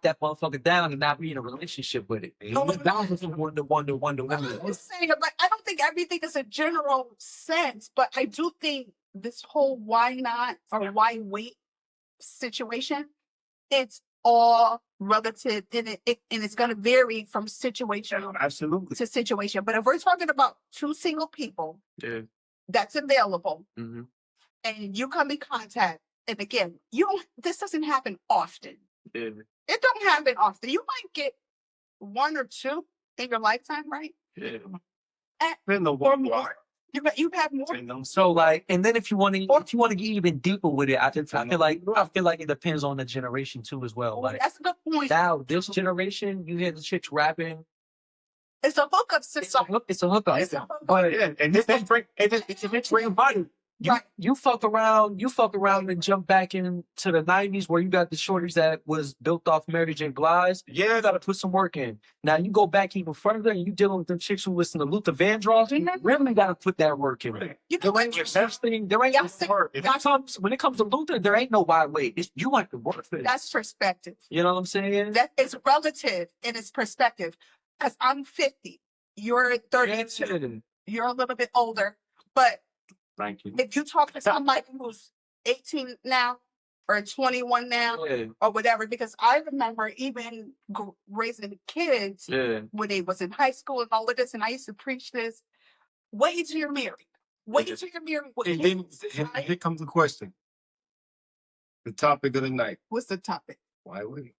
S3: that motherfucker down, and now we in a relationship with it. That was wonder.
S1: I'm saying, but I don't think everything is a general sense, but I do think this whole why not or why wait situation, it's all relative and it's going to vary from situation
S2: Absolutely.
S1: to situation. But if we're talking about two single people that's available and you come in contact, and again, this doesn't happen often. It don't happen often. You might get one or two in your lifetime, right?
S2: Then the one more.
S1: You have more.
S3: So like, and then if you want to get even deeper with it, I feel like it depends on the generation too as well. Like
S1: That's a good point.
S3: now, this generation, you hear the chicks rapping.
S1: It's a hookup system.
S3: It's a hookup.
S2: But yeah, and this it's a mixed body.
S3: You fuck around and jump back into the 90s where you got the shorties that was built off Mary J. Blige. Yeah, you gotta put some work in. Now you go back even further and you dealing with them chicks who listen to Luther Vandross. You really gotta put that work in.
S1: You know what?
S3: There ain't no work. When it comes to Luther, there ain't no wide way. You want to work for it.
S1: That's perspective.
S3: You know what I'm saying?
S1: That is relative in its perspective. Because I'm 50. You're 32. You're a little bit older. But
S2: Thank you.
S1: if you talk to somebody who's 18 now or 21 now or whatever, because I remember even raising kids when they was in high school and all of this, and I used to preach this, wait till you're married. Wait till you're married.
S2: And then here comes the question. The topic of the night.
S1: What's the topic?
S2: Why wait?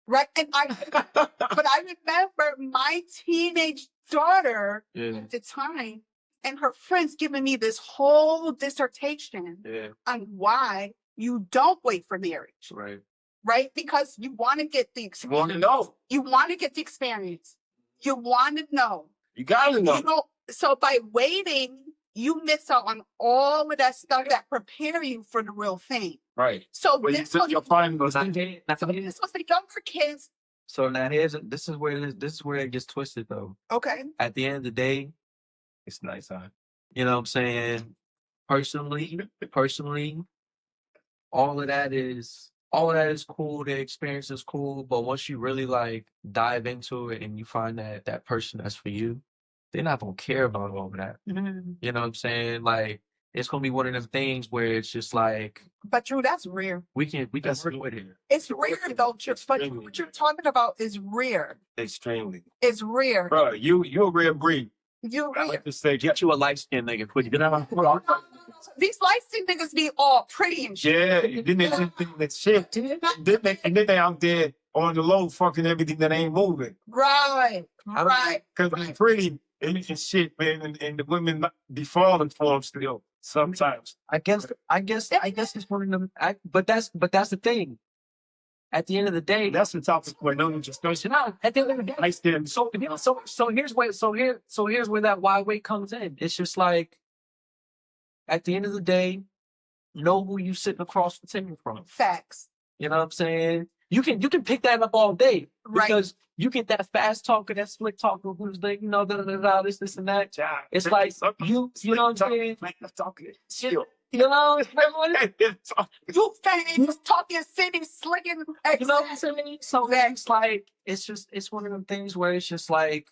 S1: Right. And but I remember my teenage daughter at the time and her friends giving me this whole dissertation on why you don't wait for marriage.
S2: Right.
S1: Right? Because you want to get the experience.
S2: You want to know.
S1: You want to get the experience. You want to know.
S2: You gotta know.
S1: You know, so by waiting, you miss out on all of that stuff that prepare you for the real thing.
S2: Right.
S1: So
S2: well,
S1: this was the younger kids.
S3: So now this is where it gets twisted though.
S1: Okay.
S3: At the end of the day,
S2: it's nice, huh?
S3: You know what I'm saying? Personally, all of that is cool. The experience is cool, but once you really like dive into it and you find that person that's for you, they're not gonna care about all that.
S1: Mhm.
S3: You know what I'm saying? Like, it's gonna be one of them things where it's just like
S1: But Drew, that's rare.
S3: we can
S2: That's
S3: work with it.
S1: It's rare though, Drew. But
S2: Extremely.
S1: what you're talking about is rare.
S2: Extremely.
S1: It's rare.
S2: Bro, you're a rare breed.
S1: You're
S2: I
S1: rare.
S2: like to say,
S3: Get you a light skinned nigga, put you down.
S1: These light-skinned niggas be all pretty and shit.
S2: yeah, then they think that shit. And then they out there on the low fucking everything that ain't moving.
S1: Right. Right.
S2: Because they're pretty and shit, man, and the women be falling for them still sometimes.
S3: I guess it's one of them. But that's the thing. At the end of the day,
S2: That's the topic where no one just goes,
S3: no. At the end of the day,
S2: I stand.
S3: so here's where that why weight comes in. It's just like, at the end of the day, know who you sitting across the table from.
S1: Facts.
S3: You know what I'm saying? You can pick that up all day
S1: Right.
S3: because you get that fast talker, that slick talker who's like, you know, this and that. It's like you know what I'm saying? You know,
S1: You famous talking city slicking.
S3: you know what I'm saying? So it's like it's one of them things where it's just like,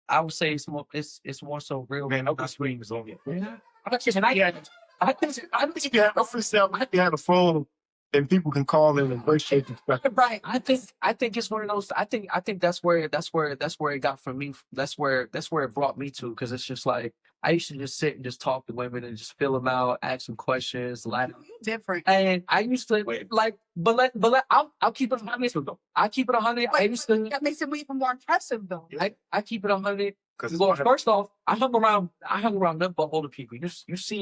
S3: I would say it's more so real.
S2: Man, open screens on me.
S3: Yeah.
S2: I think you have a phone and people can call in and voice shake and stuff.
S1: Right.
S3: I think it's one of those. I think that's where it got from me. That's where it brought me to, because it's just like, I used to just sit and just talk to women and just fill them out, ask them questions, like.
S1: Different.
S3: And I used to like, but I'll keep it 100. I keep it 100. I used to.
S1: That makes it even more impressive though.
S3: I keep it 100.
S2: Because
S3: Well, first off, I hung around nothing but older people. You see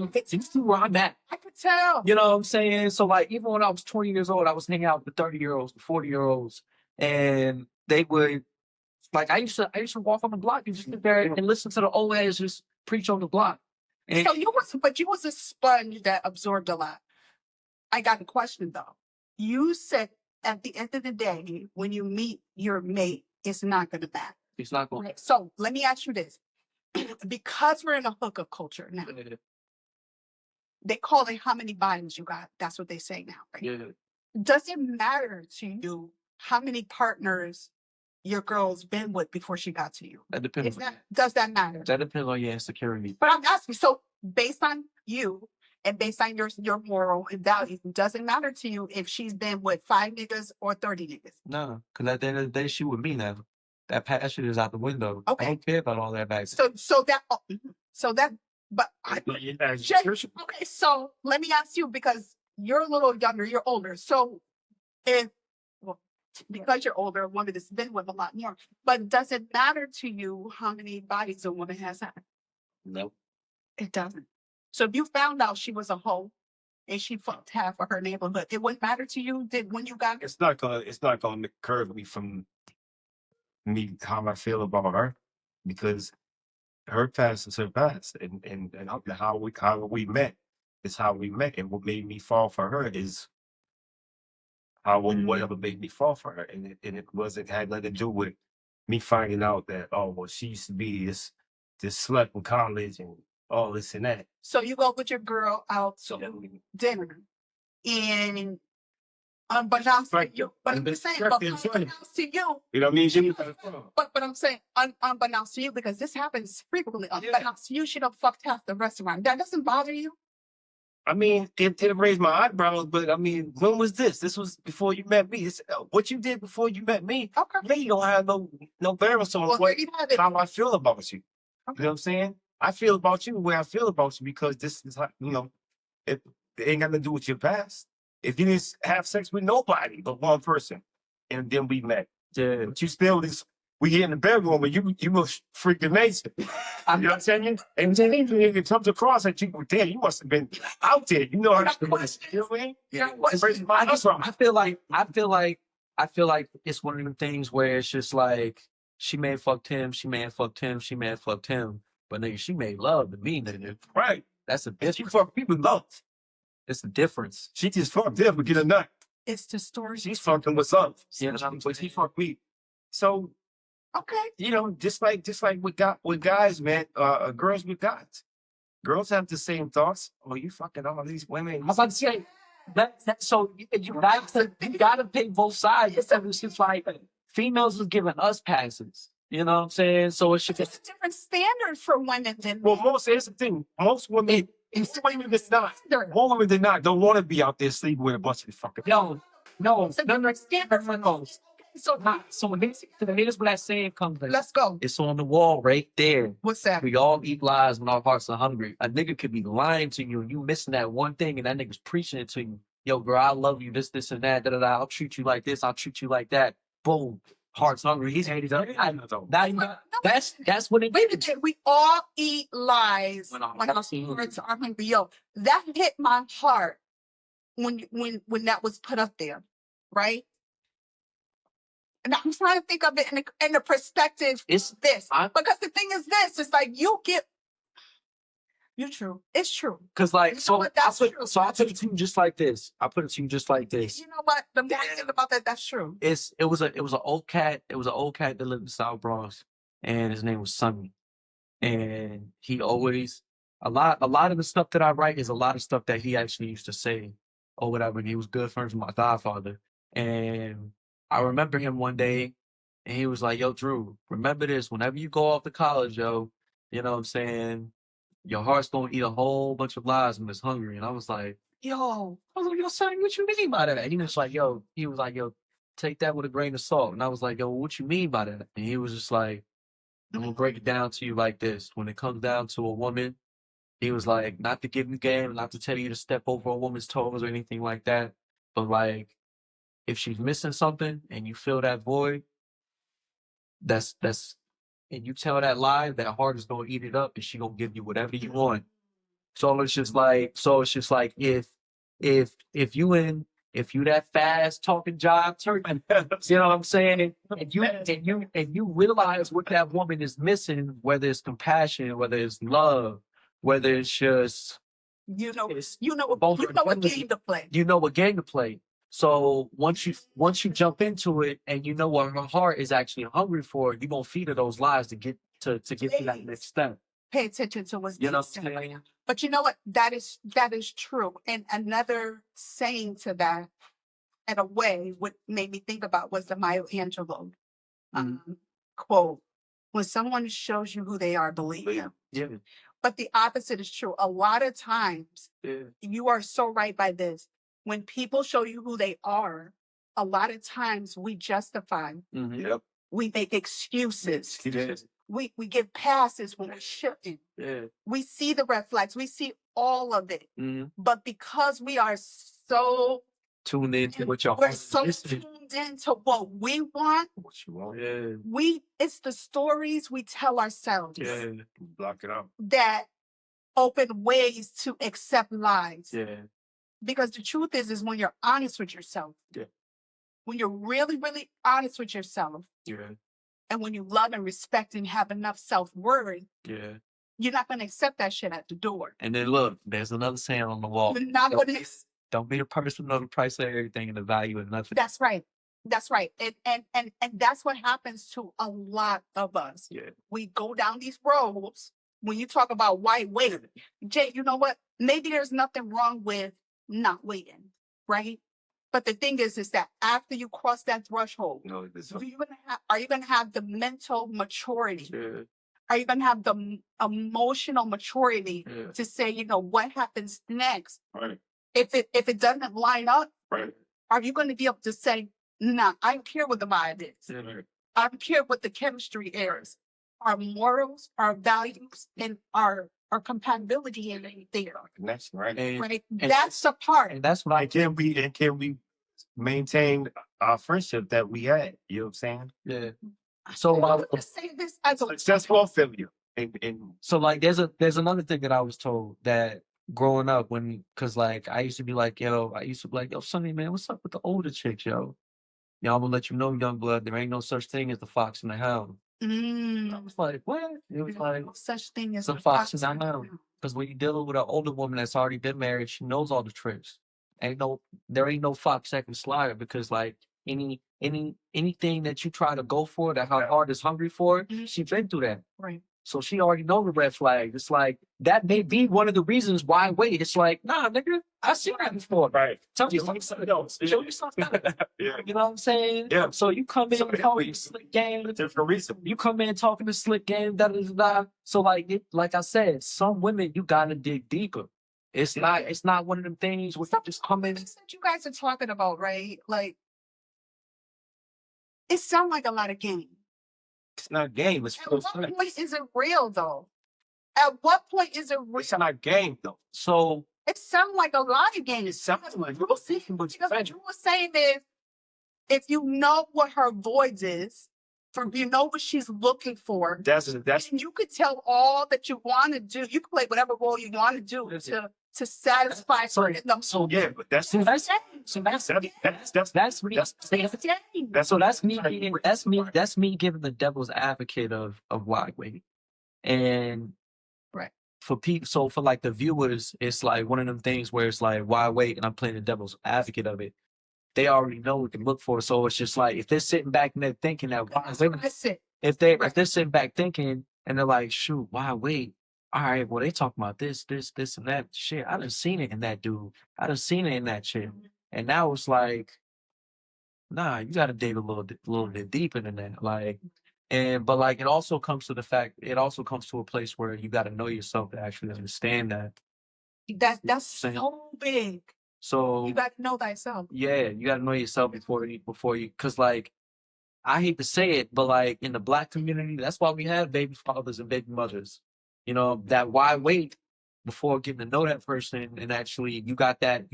S3: where I'm at.
S1: I could tell.
S3: You know what I'm saying? So like, even when I was 20 years old, I was hanging out with 30-year-olds, 40-year-olds, and they would, like, I used to walk on the block and just sit there and listen to the old heads just preach on the block. And
S1: So you was a sponge that absorbed a lot. I got a question though. You said at the end of the day, when you meet your mate, it's not going to matter.
S3: it's not going.
S1: Right. So let me ask you this. Because we're in a hookup culture now, they call it how many bodies you got. That's what they say now, right?
S3: Yeah.
S1: Does it matter to you how many partners your girl's been with before she got to you?
S3: That depends.
S1: Does that matter?
S3: That depends on your insecurity.
S1: But I'm asking, so based on you and based on your moral and values, does it matter to you if she's been with 5 niggas or 30 niggas?
S3: No, because at the end of the day, she with me now. That passion is out the window.
S1: Okay.
S3: I don't care about all that back.
S1: But okay, so let me ask you, because you're a little younger, you're older. So because you're older, a woman has been with a lot more. But does it matter to you how many bodies a woman has had?
S3: No.
S1: It doesn't. So if you found out she was a hoe and she fucked half of her neighborhood, it wouldn't matter to you when you got.
S2: It's not gonna curve me from me how I feel about her, because her past is her past, and how we met is how we met, and what made me fall for her is whatever made me fall for her, and it had nothing to do with me finding out that, oh well, she used to be this slut in college and all this and that.
S1: So you go with your girl out
S2: So
S1: to dinner, and unbeknownst to you, but I'm just saying, unbeknownst to you.
S2: You know what I mean?
S1: But I'm saying unbeknownst to you, because this happens frequently. Unbeknownst to you, she done fucked half the restaurant. That doesn't bother you?
S2: I mean, it raised my eyebrows, but I mean, when was this? This was before you met me. It's, what you did before you met me,
S1: Okay.
S2: you don't have no bearings on how I feel about you.
S1: Okay.
S2: You know what I'm saying? I feel about you the way I feel about you, because this is how, it ain't got to do with your past. If you didn't have sex with nobody but one person, and then we met, but you still we get in the bedroom and you was freaking nature. You know what I'm saying? And then it comes across that you must have been out there. You know how to do it. You know what I mean?
S1: Yeah.
S3: I feel like it's one of them things where it's just like, she may have fucked him, she may have fucked him, she may have fucked him, but nigga, she made love to me, nigga.
S2: Right.
S3: That's a difference.
S2: She fucked people love.
S3: It's the difference.
S2: She just fucked them to get a nut.
S1: It's the story.
S2: She's fucking with some.
S3: You know what I'm
S2: But she fucked me. So,
S1: okay.
S2: just like with guys, man, girls with guys. Girls have the same thoughts. Oh, you fucking all these women.
S3: I was about to say that so you gotta pick both sides. It's just like, females was giving us passes. You know what I'm saying? So it should
S1: But it's a different standard for women than
S2: Well, here's the thing. Most women,
S1: it's
S2: women did not. More women did not. Don't want to be out there sleeping with a bunch of fucking.
S3: no,
S1: it's a different standard for those. So
S3: here's where that saying comes in.
S1: let's go.
S3: It's on the wall right there.
S1: What's that?
S3: We all eat lies when our hearts are hungry. A nigga could be lying to you and you missing that one thing and that nigga's preaching it to you. Yo, girl, I love you, this, and that, da, da, da. I'll treat you like this, I'll treat you like that. Boom. Heart's hungry. He's that's what it
S1: Wait a
S3: is.
S1: minute, we all eat lies
S3: When our
S1: when our
S3: hearts are
S1: hearts are hungry. Yo, that hit my heart when that was put up there, right? And I'm trying to think of it in the perspective
S3: It's
S1: this. Because the thing is this, it's like you're true. It's true.
S3: because like
S1: You know
S3: so
S1: what? That's true.
S3: I put it to you just like this. I put it to you just like this.
S1: You know what? The more I think about that, that's true.
S3: It was an old cat. It was an old cat that lived in South Bronx, and his name was Sonny. And he always a lot of the stuff that I write is a lot of stuff that he actually used to say or whatever. And he was good friends with my godfather. And I remember him one day, and he was like, "Yo, Drew, remember this. Whenever you go off to college, yo, you know what I'm saying? Your heart's gonna eat a whole bunch of lies when it's hungry." And I was like, yo, son, what you mean by that? And he was like, yo, take that with a grain of salt. And I was like, yo, what you mean by that? And he was just like, I'm gonna break it down to you like this. When it comes down to a woman, he was like, not to give you game, not to tell you to step over a woman's toes or anything like that. But like, if she's missing something and you feel that void, that's and you tell that lie, that heart is gonna eat it up and she gonna give you whatever you want. So it's just like if you that fast talking jive turkey, you know what I'm saying? And you realize what that woman is missing, whether it's compassion, whether it's love, whether it's just
S1: You know what game to play.
S3: you know what game to play. So once you jump into it and you know what her heart is actually hungry for, you're gonna feed her those lies to get to that next step.
S1: Pay attention to what's
S3: You know
S1: being
S3: what I'm
S1: said.
S3: saying?
S1: But you know what? That is true. And another saying to that, in a way, what made me think about was the Maya Angelou quote: "When someone shows you who they are, believe them."
S3: Yeah.
S1: But the opposite is true. A lot of times, you are so right by this. When people show you who they are, a lot of times we justify.
S2: Yep.
S1: We make excuses.
S2: Yes.
S1: We give passes when we shouldn't.
S3: Yeah.
S1: We see the red flags. We see all of it.
S3: Mhm.
S1: But because we are so
S3: Tune in to what your
S1: we're
S3: heart
S1: so
S3: is.
S1: tuned into what we want,
S2: What you want?
S3: Yeah.
S1: it's the stories we tell ourselves
S3: Yeah.
S2: Block it out.
S1: that open ways to accept lies.
S3: Yeah.
S1: Because the truth is when you're honest with yourself,
S3: Yeah.
S1: when you're really, really honest with yourself,
S3: Yeah.
S1: and when you love and respect and have enough self-worth,
S3: Yeah.
S1: you're not going to accept that shit at the door.
S3: And then look, there's another saying on the wall.
S1: You're not going to.
S3: Don't be the person who know the price of everything and the value of nothing.
S1: That's right. That's right. And that's what happens to a lot of us.
S3: Yeah.
S1: We go down these roads. When you talk about why wait, Jay, you know what? Maybe there's nothing wrong with not waiting, right? But the thing is that after you cross that threshold, are you gonna have the mental maturity?
S3: Yeah.
S1: Are you gonna have the emotional maturity to say, you know, what happens next?
S2: Right.
S1: If it doesn't line up,
S2: Right.
S1: are you going to be able to say, nah, I don't care what the vibe is.
S2: Yeah.
S1: I don't care what the chemistry is. Our morals, our values, and our compatibility ain't there.
S2: Connection, right?
S1: Right? That's the part.
S3: And that's what
S2: Can we maintain our friendship that we had? You know what I'm saying?
S3: yeah.
S1: I'm
S3: So
S1: gonna say this as a
S2: Successful failure. And
S3: so like there's another thing that I was told that growing up cause like I used to be like, yo, Sonny, man, what's up with the older chicks, yo? Yo, I'm gonna let you know, young blood, there ain't no such thing as the fox and the hound. I was like, what? It was like
S1: no such thing as
S3: the fox and the hound. Because when you're dealing with an older woman that's already been married, she knows all the tricks. There ain't no fox that can slide her because like anything that you try to go for that her heart is hungry for, she's been through that.
S1: Right.
S3: So she already know the red flag. It's like that may be one of the reasons why wait. It's like, nah, nigga, I seen that before.
S2: Right.
S3: Tell me something else. Show you something else.
S2: Yeah.
S3: You know what I'm saying?
S2: Yeah.
S3: So you come in
S2: Somebody
S3: talking
S2: else.
S3: slick game.
S2: Different reason.
S3: You come in talking to slick game, da da da da. So like I said, some women you gotta dig deeper. It's not one of them things where you just come in.
S1: That you guys are talking about, right? Like, it sounds like a lot of game.
S2: It's not a game. It's
S1: At
S2: real
S1: what
S2: sex.
S1: point is it real, though? At what point is it real?
S2: It's not a game though.
S3: So
S1: It sounds like a lot of games.
S2: It sounds like
S1: You were saying, because what you were saying is, if you know what her voids is, you know what she's looking for,
S2: that's
S1: and you could tell all that you want to do. You can play whatever role you want to do to satisfy her. In the
S3: so
S2: yeah, but that's
S3: so that's me giving the devil's advocate of why wait. And
S1: right.
S3: For people, so for like the viewers, it's like one of them things where it's like, why wait? And I'm playing the devil's advocate of it. They already know what to look for. So it's just like if they're sitting back and they're thinking that if they're sitting back thinking and they're like, shoot, why wait? All right, well, they talking about this, and that shit. I done seen it in that dude. I done seen it in that chick. And now it's like, nah, you gotta dig a little bit deeper than that. Like, but like it also comes to a place where you gotta know yourself to actually understand that.
S1: That's so big.
S3: So
S1: you got to know thyself.
S3: Yeah, you got to know yourself before you, because like, I hate to say it, but like in the Black community, that's why we have baby fathers and baby mothers. You know, that why wait before getting to know that person, and actually you got that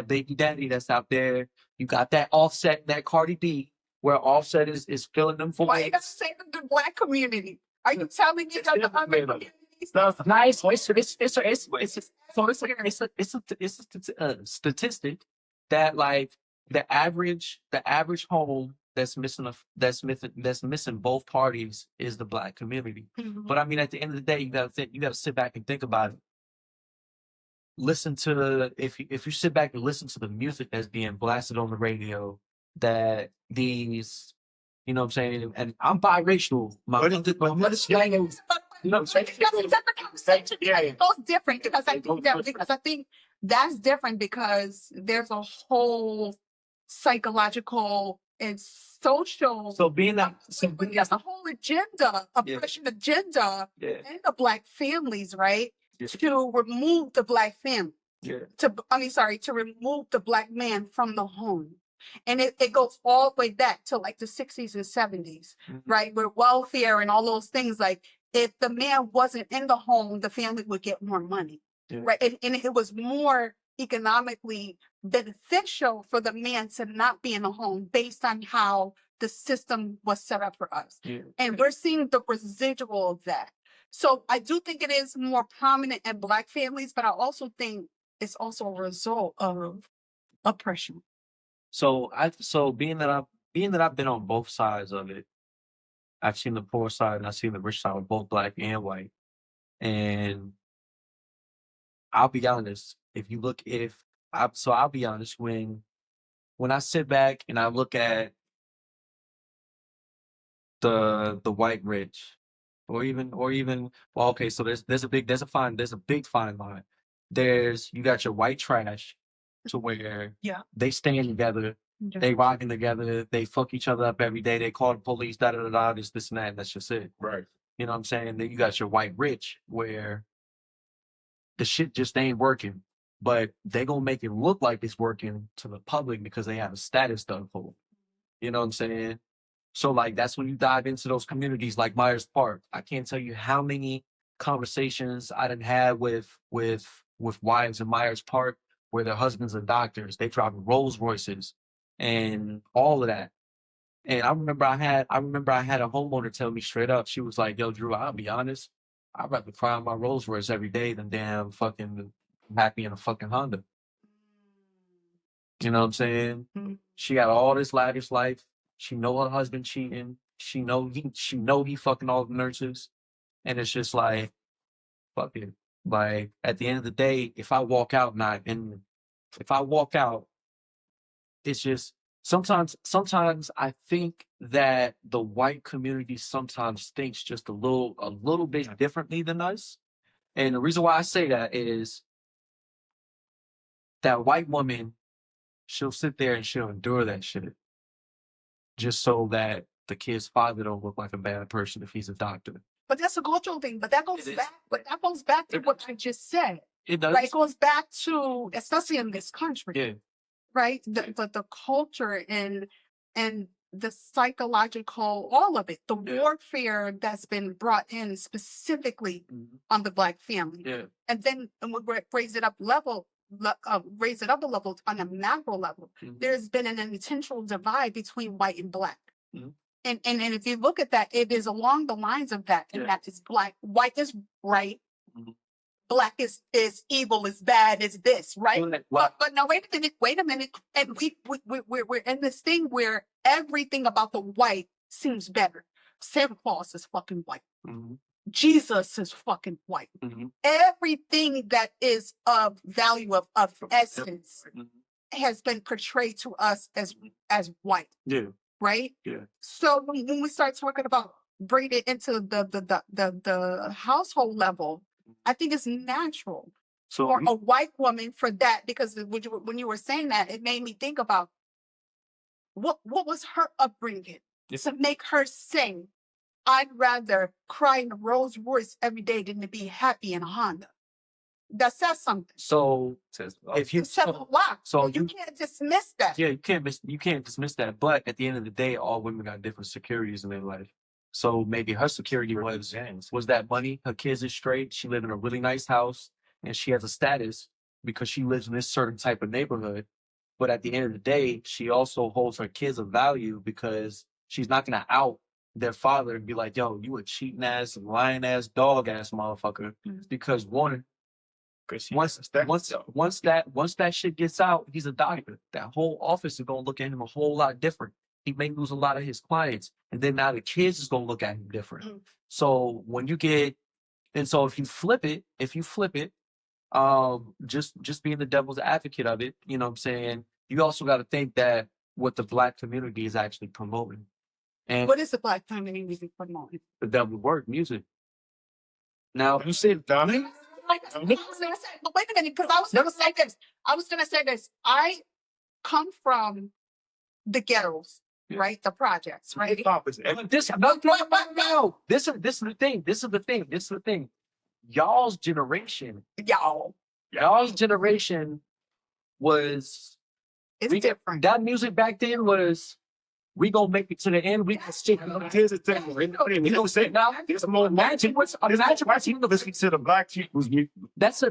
S3: baby daddy that's out there. You got that Offset, that Cardi B, where Offset is filling them for.
S1: Why you gotta say the Black community? Are you telling me that the other communities?
S3: Nice. It's a statistic that like the average home that's missing both parties is the Black community.
S1: Mhm.
S3: But I mean, at the end of the day, you gotta sit back and think about it. Listen to if you sit back and listen to the music that's being blasted on the radio, that these, you know what I'm saying, and I'm biracial.
S1: You know, that's a different conversation. It goes different because I think that's different because there's a whole psychological and social.
S3: So being that,
S1: there's a whole agenda, oppression agenda in the Black families, right? To remove the Black family. To remove the Black man from the home. And it goes all the way back to like the 60s and 70s, right? Where welfare and all those things, like if the man wasn't in the home, the family would get more money, right? And it was more economically beneficial for the man to not be in the home based on how the system was set up for us. And we're seeing the residual of that. So I do think it is more prominent in Black families, but I also think it's also a result of oppression.
S3: So being that I've been on both sides of it, I've seen the poor side and I've seen the rich side of both Black and white. And I'll be honest, I'll be honest, when I sit back and I look at the white rich, or even well, okay, so there's a big fine line. You got your white trash, to where they stand together, they rocking together, they fuck each other up every day, they call the police, da da da da, this and that, and that's just it.
S2: Right.
S3: You know what I'm saying? Then you got your white rich, where the shit just ain't working, but they gonna make it look like it's working to the public because they have a status to uphold. You know what I'm saying? So like that's when you dive into those communities like Myers Park. I can't tell you how many conversations I done had with wives in Myers Park where their husbands are doctors. They drive Rolls Royces and all of that. And I remember I had a homeowner tell me straight up. She was like, "Yo, Drew, I'll be honest. I'd rather cry on my Rolls Royce every day than damn fucking happy in a fucking Honda." You know what I'm saying? She got all this lavish life. She know her husband cheating. She know he fucking all the nurses. And it's just like, fuck it. Like at the end of the day, if I walk out, it's just sometimes I think that the white community sometimes thinks just a little bit differently than us. And the reason why I say that is that white woman, she'll sit there and she'll endure that shit just so that the kid's father don't look like a bad person if he's a doctor.
S1: But that's a cultural thing. But that goes back. But that goes back to what I just said.
S3: It does.
S1: Right? It goes back to, especially in this country.
S3: Yeah.
S1: Right? The culture and the psychological, all of it, the warfare that's been brought in specifically on the Black family.
S3: Yeah.
S1: And then we raise it up a level on a macro level. There's been an intentional divide between white and Black. And if you look at that, it is along the lines of that, and that is Black. White is right. Black is evil, is bad, is this, right? But now wait a minute. And we're in this thing where everything about the white seems better. Santa Claus is fucking white. Jesus is fucking white. Everything that is of value, of essence, has been portrayed to us as white. Yeah. Right? Yeah. So when we start talking about bringing it into the household level, I think it's natural for a white woman for that, because when you were saying that, it made me think about what was her upbringing to make her say, I'd rather cry in a Rolls Royce every day than to be happy in a Honda. That says something.
S3: So if you
S1: you can't dismiss that.
S3: Yeah, you can't dismiss that. But at the end of the day, all women got different securities in their life. So maybe her security was that money. Her kids are straight. She lived in a really nice house, and she has a status because she lives in this certain type of neighborhood. But at the end of the day, she also holds her kids a value because she's not gonna out their father and be like, "Yo, you a cheating ass, lying ass, dog ass motherfucker." Because once that shit gets out, he's a doctor. That whole office is gonna look at him a whole lot different. He may lose a lot of his clients, and then now the kids is gonna look at him different. So when you get, and so if you flip it, just being the devil's advocate of it, you know what I'm saying? You also got to think that what the Black community is actually promoting. And
S1: what is the Black community promoting?
S3: The devil work music. Now you said Donnie.
S1: But wait a minute, because I was gonna say this. I come from the ghettos, right? The projects, right?
S3: This is the thing. Y'all's generation was
S1: different.
S3: That music back then was, we gonna make it to the end. We can stick.
S2: Here's the thing. You know, say now. There's more magic. Imagine listening to the Black people's music. That's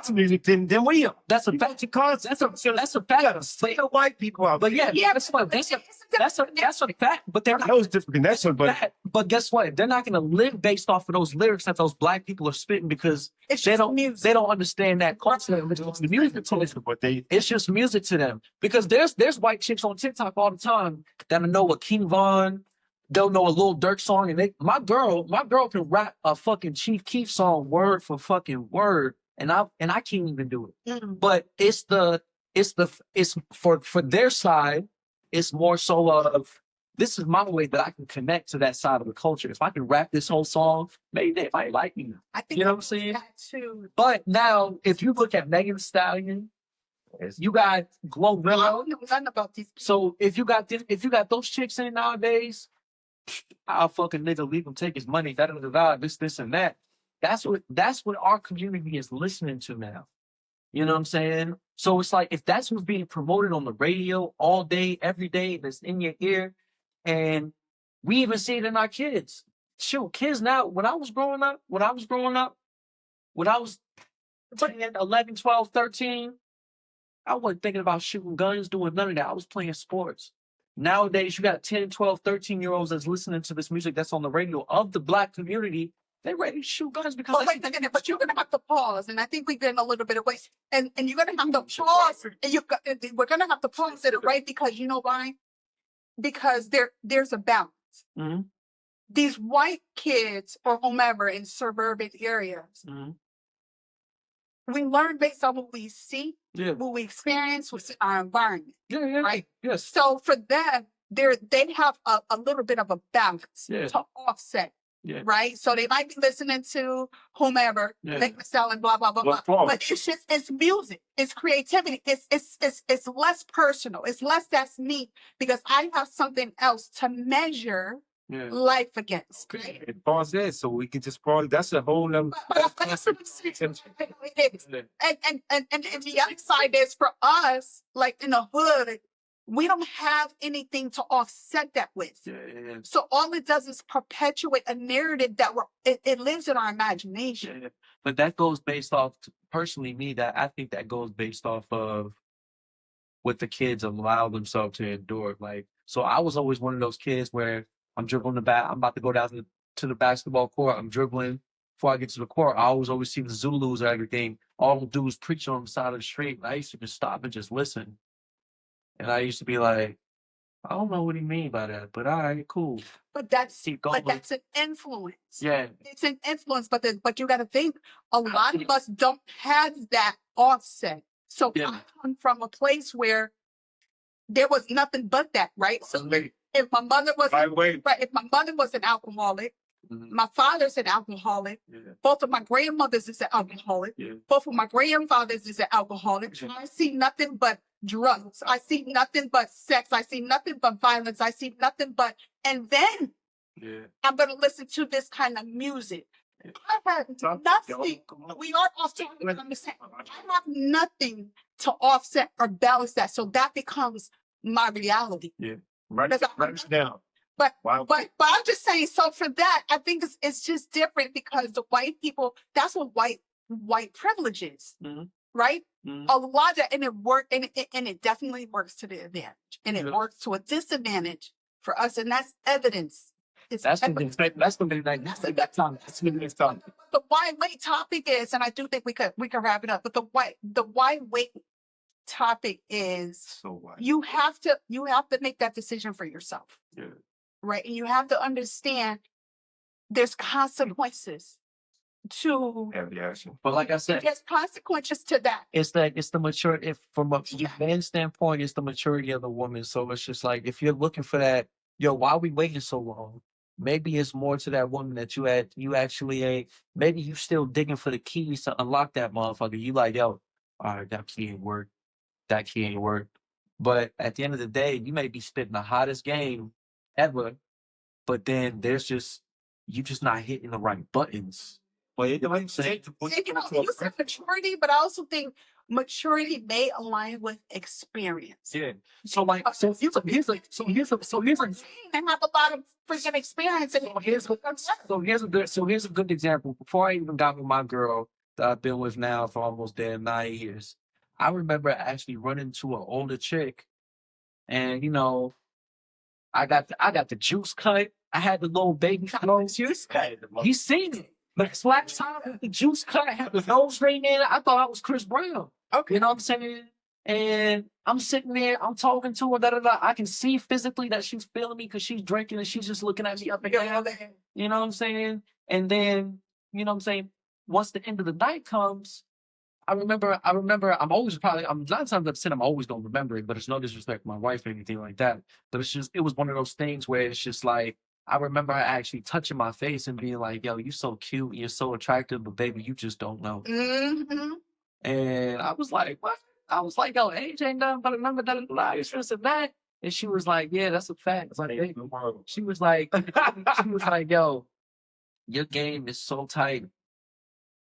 S2: music than we are.
S3: That's a fact. That's a fact.
S2: Say the white people out.
S3: But yeah, that's a fact. But they're not.
S2: That was different. That's a fact.
S3: But guess what? They're not gonna live based off of those lyrics that those Black people are spitting, because they don't understand that culture. The music to them.
S2: But
S3: it's just music to them. Because there's white chicks on TikTok all the time that know a King Von. They'll know a Lil Durk song, and my girl can rap a fucking Chief Keef song word for fucking word, and I can't even do it. But it's for their side. It's more so of, this is my way that I can connect to that side of the culture. If I can rap this whole song, maybe they might like me.
S1: I think,
S3: you know what I'm saying? But now, if you look at Megan Thee Stallion, you got Glorilla.
S1: I don't know nothing about these people.
S3: So if you got those chicks in nowadays, I'll fucking nigga leave him take his money, this and that. That's what our community is listening to now. You know what I'm saying? So it's like, if that's what's being promoted on the radio all day, every day, that's in your ear, and we even see it in our kids. Shoot, kids now, when I was growing up, when I was 10, 11, 12, 13, I wasn't thinking about shooting guns, doing none of that. I was playing sports. Nowadays, you got 10, 12, 13-year-olds that's listening to this music that's on the radio of the Black community. They ready to shoot guns because.
S1: Oh, wait a minute, but you're gonna have to pause, and I think we're getting a little bit away. And you're gonna have to pause, and we're gonna have to pause it, right? Because you know why? Because there's a balance.
S3: Mm-hmm.
S1: These white kids or whomever in suburban areas we learn based on what we see,
S3: Yeah.
S1: what we experience, what's in our environment,
S3: Yeah. Yeah.
S1: right?
S3: Yes.
S1: So for them, they have a little bit of a balance
S3: Yeah.
S1: to offset.
S3: Yeah.
S1: Right. So they might be listening to whomever,
S3: Yeah.
S1: they selling blah, blah, blah, blah. But it's just, it's music, it's creativity, it's less personal, it's less that's me because I have something else to measure
S3: Yeah.
S1: life against. Right?
S2: And pause that so we can just party. That's a whole nother.
S1: But that's what I'm saying. It is. And the other side is for us, like in the hood, we don't have anything to offset that with.
S3: Yeah.
S1: So all it does is perpetuate a narrative that it lives in our imagination.
S3: Yeah. But that goes based off, personally, I think that goes based off of what the kids allow themselves to endure. Like, so I was always one of those kids where I'm dribbling I'm about to go down to the basketball court. I'm dribbling before I get to the court. I always see the Zulus or everything. All the dudes preaching on the side of the street. And I used to just stop and just listen. And I used to be like, I don't know what he mean by that, but all right, cool.
S1: But that's
S3: Keep going.
S1: an influence.
S3: Yeah.
S1: It's an influence, but you got to think a lot of us don't have that offset. So
S3: Yeah.
S1: I come from a place where there was nothing but that, right? So if my mother was if my mother was an alcoholic, my father's an alcoholic, both of my grandmothers is an alcoholic, both of my grandfathers is an alcoholic. I see nothing but drugs. I see nothing but sex. I see nothing but violence. I see nothing but, and then I'm going to listen to this kind of music. I have nothing. We are offset. I have nothing to offset or balance that. So that becomes my reality.
S2: Yeah. Right down.
S1: But I'm just saying, so for that, I think it's just different because the white people, that's what white privilege is. Right? A lot of, and it definitely works to the advantage. And it works to a disadvantage for us, and that's evidence.
S3: That's gonna be the next time.
S1: The why weight topic is, and I do think we could wrap it up, but the why weight topic is
S2: So
S1: you have to make that decision for yourself.
S2: Yeah.
S1: Right? And you have to understand there's consequences to
S2: every action.
S3: But like I said,
S1: there's consequences to that.
S3: it's the maturity. From a man's standpoint, it's the maturity of the woman. So it's just like, if you're looking for that, why are we waiting so long? Maybe it's more to that woman that you actually ain't. Maybe you still digging for the keys to unlock that motherfucker. You like, all right, that key ain't work. That key ain't work. But at the end of the day, you may be spitting the hottest game ever, but then you're just not hitting the right buttons.
S2: Well, you said
S1: maturity, but I also think maturity may align with experience.
S3: Yeah. So like, here's a
S1: they have a lot of freaking experience.
S3: Here's a good example. Before I even got with my girl that I've been with now for almost 9 years, I remember actually running into an older chick, and I got the juice cut. I had the little baby juice cut. You seen it. Like last time the juice cut, I had the nose ring in. I thought I was Chris Brown.
S1: Okay.
S3: You know what I'm saying? And I'm sitting there, I'm talking to her, I can see physically that she's feeling me because she's drinking and she's just looking at me up and down. You know what I'm saying? And then, you know what I'm saying? Once the end of the night comes, I remember I'm 9 times out of 10, I'm always gonna remember it, but it's no disrespect to my wife or anything like that. But it was one of those things where it's just like, I remember her actually touching my face and being like, yo, you're so cute, you're so attractive, but baby, you just don't know.
S1: Mm-hmm.
S3: And I was like, what? I was like, yo, age ain't nothing but a number that is this and that. And she was like, yeah, that's a fact. It's like, hey. She was like, yo, your game is so tight,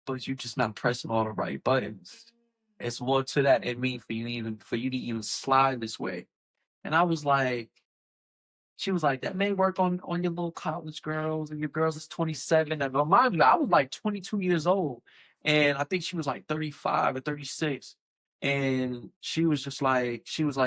S3: but you're just not pressing all the right buttons. It's more to that in me for you to even slide this way. And I was like, she was like, that may work on your little college girls and your girls is 27. And remind you, I was like 22 years old. And I think she was like 35 or 36. And she was like,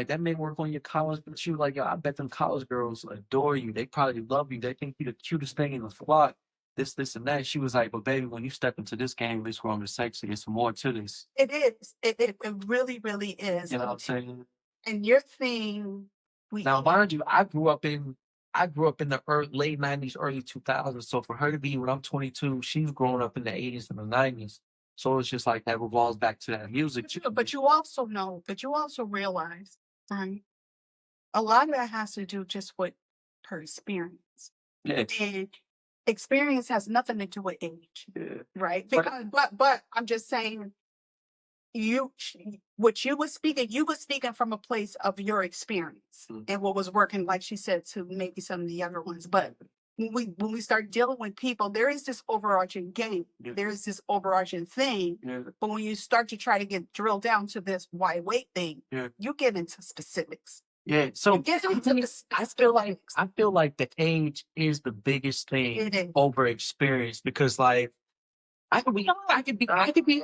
S3: that may work on your college. But she was like, yo, I bet them college girls adore you. They probably love you. They think you're the cutest thing in the flock. This, and that. She was like, but baby, when you step into this game, it's growing sexy. It's more to this.
S1: It is. It really, really is.
S3: You know what I'm saying?
S1: And your thing.
S3: Now, mind you, I grew up in the late 90s, early 2000s. So for her to be when I'm 22, she's grown up in the 80s and the 90s. So it's just like that revolves back to that music.
S1: But you also know, but you also realize, right? A lot of that has to do just with her experience.
S3: Yeah.
S1: And experience has nothing to do with age,
S3: Yeah.
S1: right? Because, but I'm just saying, what you were speaking from a place of your experience and what was working, like she said, to maybe some of the younger ones. But when we start dealing with people, there is this overarching game.
S3: Yeah.
S1: There is this overarching thing.
S3: Yeah.
S1: But when you start to try to get drilled down to this why wait thing,
S3: Yeah.
S1: you get into specifics.
S3: Yeah. So
S1: You get into the
S3: I feel
S1: specifics.
S3: like the age is the biggest thing
S1: It is.
S3: over experience, because like I could be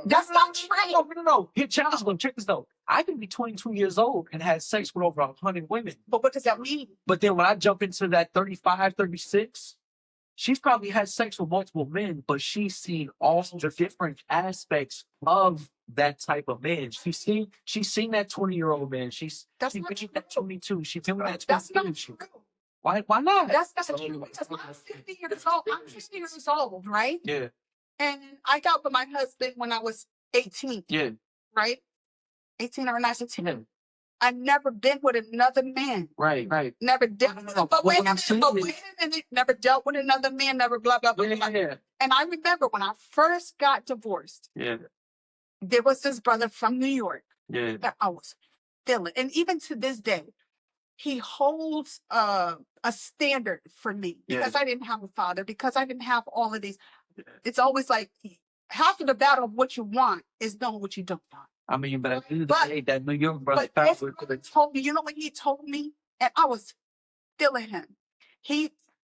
S1: That's not true.
S3: no. Here, child's gonna check this though. I could be 22 years old and had sex with over 100 women.
S1: But what does that mean?
S3: But then when I jump into that 35, 36, she's probably had sex with multiple men, but she's seen all the different aspects of that type of man. She's seen that 20-year-old man. She's
S1: That's
S3: been
S1: not
S3: with
S1: true.
S3: that 22. She's been with that
S1: That's
S3: 22.
S1: not true.
S3: Why not?
S1: That's not true. Because I'm 50 years old. I'm 50 years old, right?
S3: Yeah.
S1: And I got with my husband when I was 18,
S3: Yeah.
S1: right? 18 or 19.
S3: Yeah.
S1: I've never been with another man.
S3: Right.
S1: Never dealt with but wait a minute, never dealt with another man, never blah, blah, blah, blah.
S3: Yeah.
S1: And I remember when I first got divorced,
S3: Yeah.
S1: there was this brother from New York
S3: Yeah.
S1: that I was feeling. And even to this day, he holds a standard for me because I didn't have a father, because I didn't have all of these. It's always like half of the battle of what you want is knowing what you don't want.
S3: I mean, but at the end of the day, that New York brother
S1: But this brother told me, you know what he told me? And I was feeling him.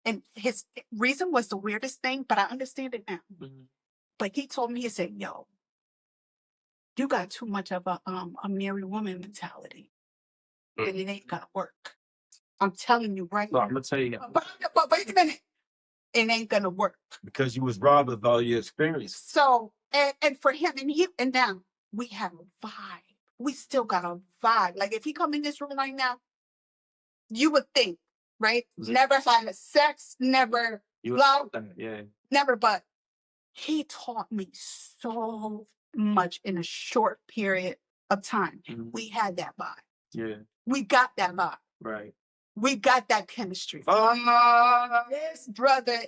S1: And his reason was the weirdest thing, but I understand it now.
S3: Mhm.
S1: But he told me, he said, yo, you got too much of a married woman mentality. And it ain't gonna work. I'm telling you right
S3: So
S1: now.
S3: I'm gonna tell you,
S1: But wait a minute. It ain't gonna work.
S2: Because you was robbed of all your experience.
S1: So, and for him, and now we have a vibe. We still got a vibe. Like if he come in this room right now, you would think, right? Never had sex, never love, never, but he taught me so much in a short period of time.
S3: Mhm.
S1: We had that vibe.
S3: Yeah.
S1: We got that vibe.
S3: Right.
S1: We got that chemistry. This brother.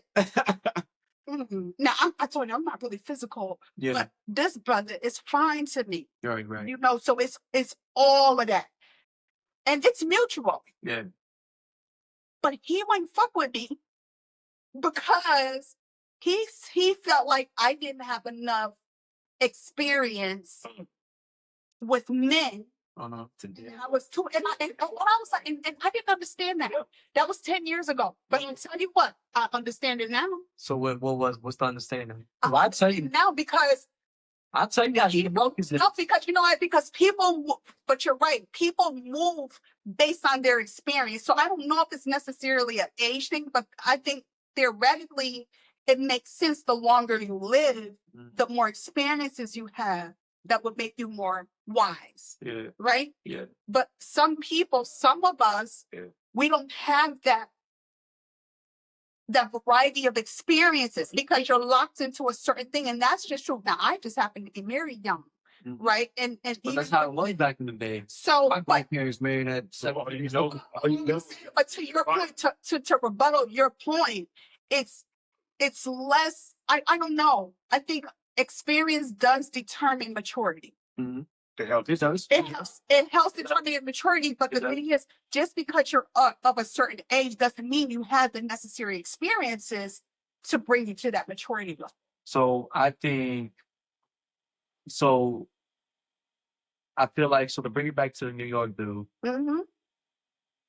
S1: Now, I told you, I'm not really physical, but this brother is fine to me.
S3: Right.
S1: You know, so it's all of that. And it's mutual.
S3: Yeah.
S1: But he wouldn't fuck with me because he felt like I didn't have enough experience with men.
S3: Oh no.
S1: And I was too, and I was like, and I didn't understand that. That was 10 years ago. But I'll tell you what, I understand it now.
S3: So what's the understanding? Well, I'll tell you
S1: now because
S3: how you know,
S1: no, because you know what? Because people, but you're right. People move based on their experience. So I don't know if it's necessarily an age thing, but I think theoretically it makes sense. The longer you live, the more experiences you have that would make you more wise.
S3: Yeah.
S1: Right?
S3: Yeah.
S1: But some people, some of us, we don't have that variety of experiences because you're locked into a certain thing. And that's just true. Now, I just happen to be married young, right? And
S3: but that's how it was back in the day.
S1: So
S3: my parents married at 7 years old.
S1: But to your point, to rebuttal your point, it's less, I don't know. I think experience does determine maturity.
S3: Mm-hmm. It helps.
S1: It helps determine maturity, but the thing is, just because you're of a certain age doesn't mean you have the necessary experiences to bring you to that maturity level.
S3: So I think, I feel like, to bring it back to the New York dude,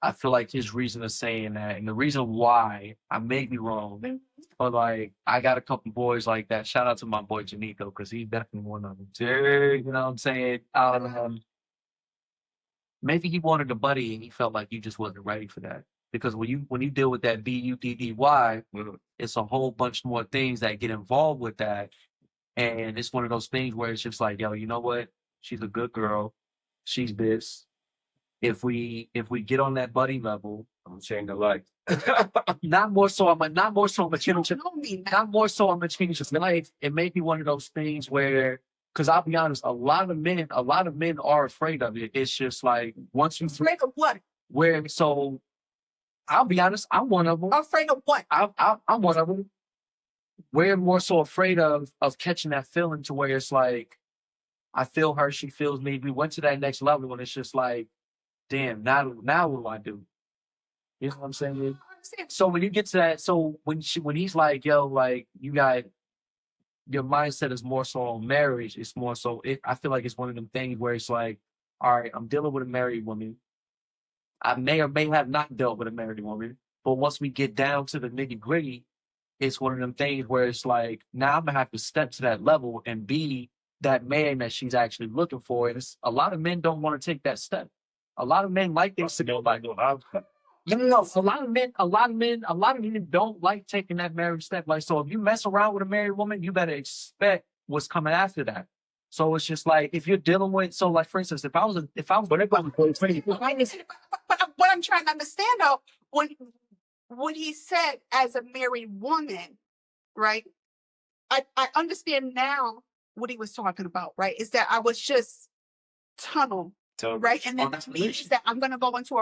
S3: I feel like his reason of saying that, and the reason why, I may be wrong, but like, I got a couple boys like that. Shout out to my boy Janito, because he's definitely one of them. You know what I'm saying? Maybe he wanted a buddy and he felt like you just wasn't ready for that. Because when you deal with that BUDDY, it's a whole bunch more things that get involved with that. And it's one of those things where it's just like, yo, you know what? She's a good girl. She's this. If we get on that buddy level,
S2: I'm gonna change the life.
S3: Not more so. Not more so. But
S1: You don't know me now.
S3: not more so. I'm gonna change his life. It may be one of those things where, because I'll be honest, a lot of men are afraid of it. It's just like once you
S1: Afraid of what?
S3: where so. I'll be honest. I'm one of them.
S1: Afraid of what?
S3: I'm one of them. We're more so afraid of catching that feeling to where it's like, I feel her, she feels me. We went to that next level and it's just like, damn, now what do I do? You know what I'm saying?
S1: I understand.
S3: So when you get to that, so when he's like, yo, like you got your mindset is more so on marriage, it's more so I feel like it's one of them things where it's like, all right, I'm dealing with a married woman. I may or may have not dealt with a married woman, but once we get down to the nitty gritty, it's one of them things where it's like, now I'm gonna have to step to that level and be that man that she's actually looking for. And a lot of men don't want to take that step. A lot of men like this to go like, no, a lot of men don't like taking that marriage step. Like, so if you mess around with a married woman, you better expect what's coming after that. So it's just like if you're dealing with, so like for instance, if I was
S1: But what I'm trying to understand though, when he said as a married woman, right? I understand now what he was talking about, right? Is that I was just tunnel, right? And then that means that I'm gonna go into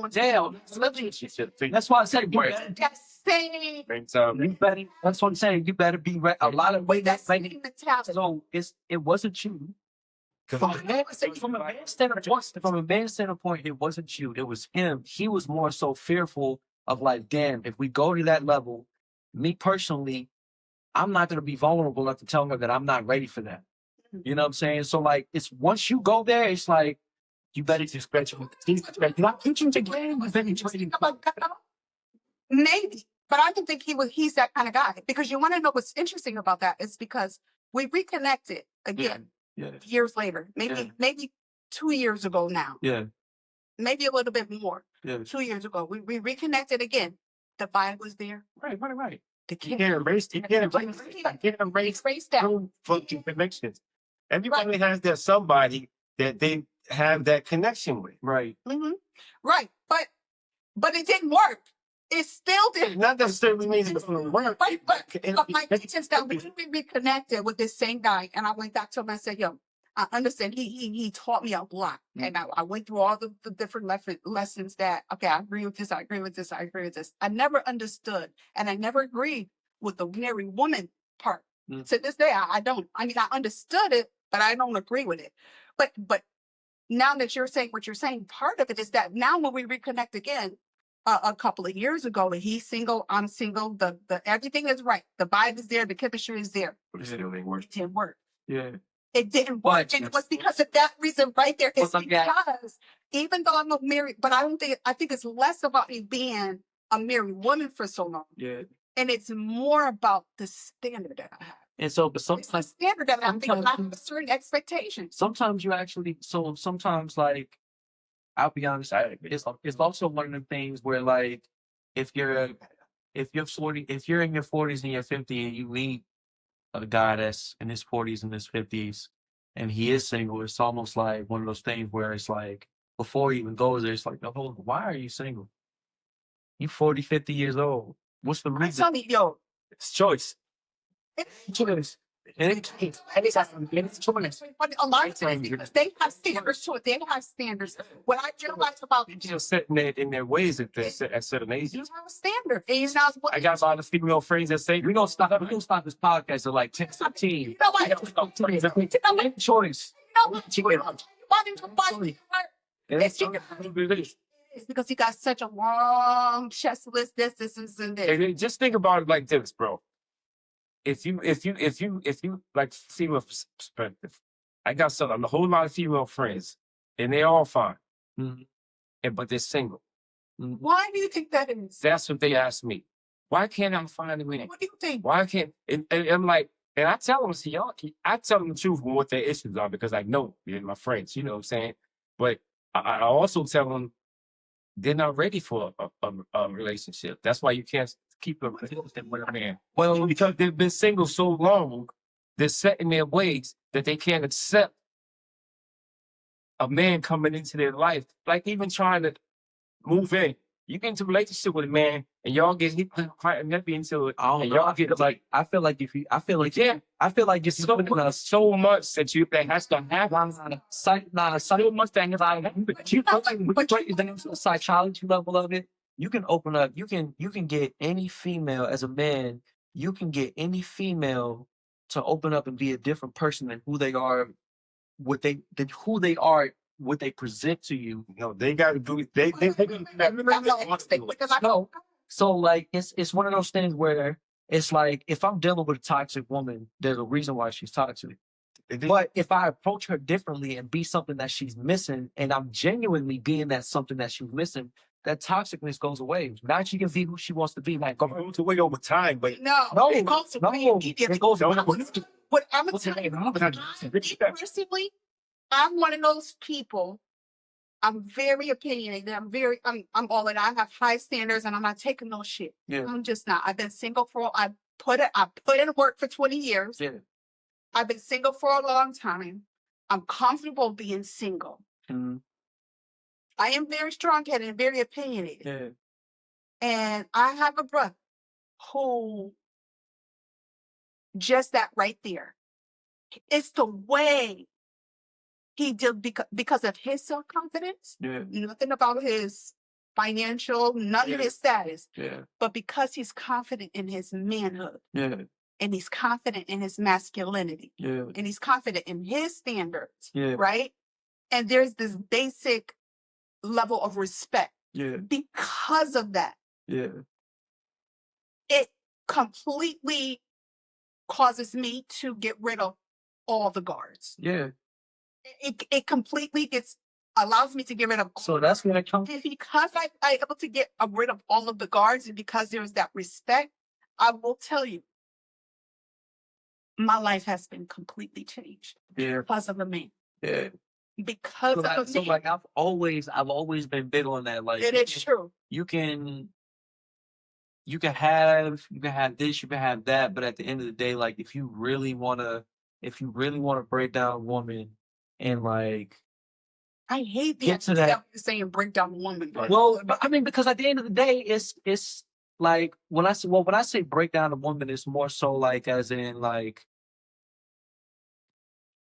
S3: jail. That's why I said you better,
S1: that same
S3: that's what I'm saying. You better be ready. A lot of
S1: that same mentality.
S3: so it wasn't you. From a man's standpoint, it wasn't you. It was him. He was more so fearful of like, damn, if we go to that level, me personally, I'm not gonna be vulnerable enough to tell her that I'm not ready for that. You know what I'm saying? So like, it's once you go there, it's like you better just scratch.
S1: Maybe, but I don't think he's that kind of guy. Because you want to know what's interesting about that is because we reconnected again years later, maybe 2 years ago now.
S3: Yeah.
S1: Maybe a little bit more.
S3: Yeah.
S1: 2 years ago, we reconnected again. The vibe was there.
S3: Right.
S1: The
S2: You can't erase
S1: that.
S2: funky connections. Everybody has that somebody that they have that connection with.
S3: Right.
S1: Mm-hmm. Right, but it didn't work. It still didn't.
S2: Not necessarily means it's going to work.
S1: But my teachers that we reconnected with this same guy, and I went back to him and I said, "Yo, I understand. He taught me a lot, and I went through all the different lessons that okay, I agree with this, I agree with this, I agree with this. I never understood, and I never agreed with the married woman part. To this day, I don't. I mean, I understood it, but I don't agree with it. But now that you're saying what you're saying, part of it is that now when we reconnect again, a couple of years ago, and he's single, I'm single, the everything is right. The vibe is there, the chemistry is there.
S2: But it didn't work.
S1: It didn't work.
S3: Yeah.
S1: It didn't work. And it was because of that reason right there. It's
S3: What's
S1: because even though I'm married, but I think it's less about me being a married woman for so long.
S3: Yeah.
S1: And it's more about the standard that I have.
S3: And so, but
S1: It's the
S3: sometimes
S1: standard that I have because I have a certain expectation.
S3: sometimes you actually sometimes like I'll be honest, it's also one of the things where like if you're in your 40s and you're 50 and you meet a guy that's in his 40s and his 50s and he is single, it's almost like one of those things where it's like before he even goes there, it's like, oh, why are you single? You 40, 50 years old. What's the
S1: I'm
S3: reason?
S1: telling you, yo,
S2: It's choice.
S3: Choice.
S1: but a lot of times because they have standards to it. They have standards. What I realized about
S2: You just sitting there in their ways at certain ages.
S1: you have a standard. And you know what?
S2: I got a lot of female friends that say,
S3: We're gonna stop this podcast at like 10, 15.
S1: You know what?
S3: Choice.
S1: It's because he got such a long chest list. This, and this.
S2: And just think about it like this, bro. If you like female perspective, I got a whole lot of female friends, and they're all fine, but they're single.
S1: Why do you think that is?
S2: That's what they ask me. Why can't I find a man?
S1: What do you think?
S2: Why can't? And I'm like, and I tell them, see, I tell them the truth on what their issues are because I know they're my friends. You know what I'm saying? But I also tell them they're not ready for a relationship. That's why you can't keep a relationship with a man. Well, because they've been single so long, they're set in their ways that they can't accept a man coming into their life, like even trying to move in. You get into a relationship with a man and y'all get quite happy into it. And y'all get
S3: like I feel like if you I feel like
S2: yeah,
S3: I feel like it's
S2: so much that you that has to happen. So much that has to happen.
S3: But you break it down to the psychology level of it, you can open up, you can get any female as a man, you can get any female to open up and be a different person than who they are, what they present to you.
S2: No, they gotta do it. They
S3: No. So like it's one of those things where it's like if I'm dealing with a toxic woman, there's a reason why she's toxic. But if I approach her differently and be something that she's missing, and I'm genuinely being that something that she's missing, that toxicness goes away. Now she can be who she wants to be. Like
S2: it goes away over time, but
S1: No, it goes away immediately.
S3: it goes away.
S1: What I'm gonna tell you, personally, I'm one of those people. I'm very opinionated. I'm all in. I have high standards, and I'm not taking no shit.
S3: Yeah.
S1: I'm just not. I've been single I put in work for 20 years.
S3: Yeah.
S1: I've been single for a long time. I'm comfortable being single.
S3: Mhm.
S1: I am very strong-headed and very opinionated.
S3: Yeah.
S1: And I have a brother who just that right there. It's the way he did because of his self-confidence.
S3: Yeah.
S1: Nothing about his financial, none of his status.
S3: Yeah.
S1: But because he's confident in his manhood.
S3: Yeah.
S1: And he's confident in his masculinity.
S3: Yeah.
S1: And he's confident in his standards.
S3: Yeah.
S1: Right? And there's this basic level of respect.
S3: Yeah.
S1: Because of that.
S3: Yeah.
S1: It completely causes me to get rid of all the guards.
S3: Yeah.
S1: It completely allows me to get rid of all.
S3: So that's when it comes.
S1: And because I'm able to get rid of all of the guards, and because there's that respect, I will tell you, my life has been completely changed.
S3: Yeah.
S1: Because of a man.
S3: Yeah.
S1: Because of a man.
S3: So like I've always been big on that. Like
S1: it is true.
S3: You can have this, you can have that, but at the end of the day, like if you really wanna break down a woman and like
S1: I hate the
S3: get to
S1: idea
S3: that
S1: of saying break down a woman.
S3: Well, I mean, because at the end of the day, it's like when I say break down a woman, it's more so like as in like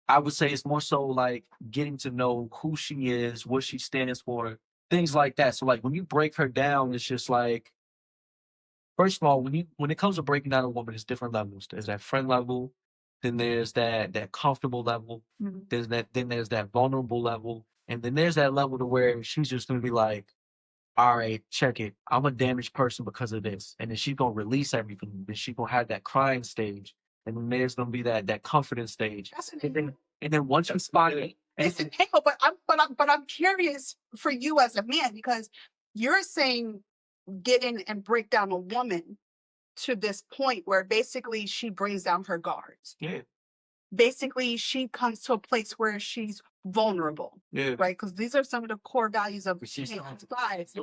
S3: I would say it's more so like getting to know who she is, what she stands for, things like that. So like when you break her down, it's just like first of all, when it comes to breaking down a woman, it's different levels. There's that friend level, then there's that comfortable level, then there's that vulnerable level, and then there's that level to where she's just gonna be like, all right, check it. I'm a damaged person because of this. And then she's gonna release everything. Then she's gonna have that crying stage. And then there's gonna be that confidence stage. And then once you spot it,
S1: listen, but I'm curious for you as a man, because you're saying get in and break down a woman to this point where basically she brings down her guards.
S3: Yeah.
S1: Basically, she comes to a place where she's vulnerable.
S3: Yeah.
S1: Right? Because these are some of the core values of lives.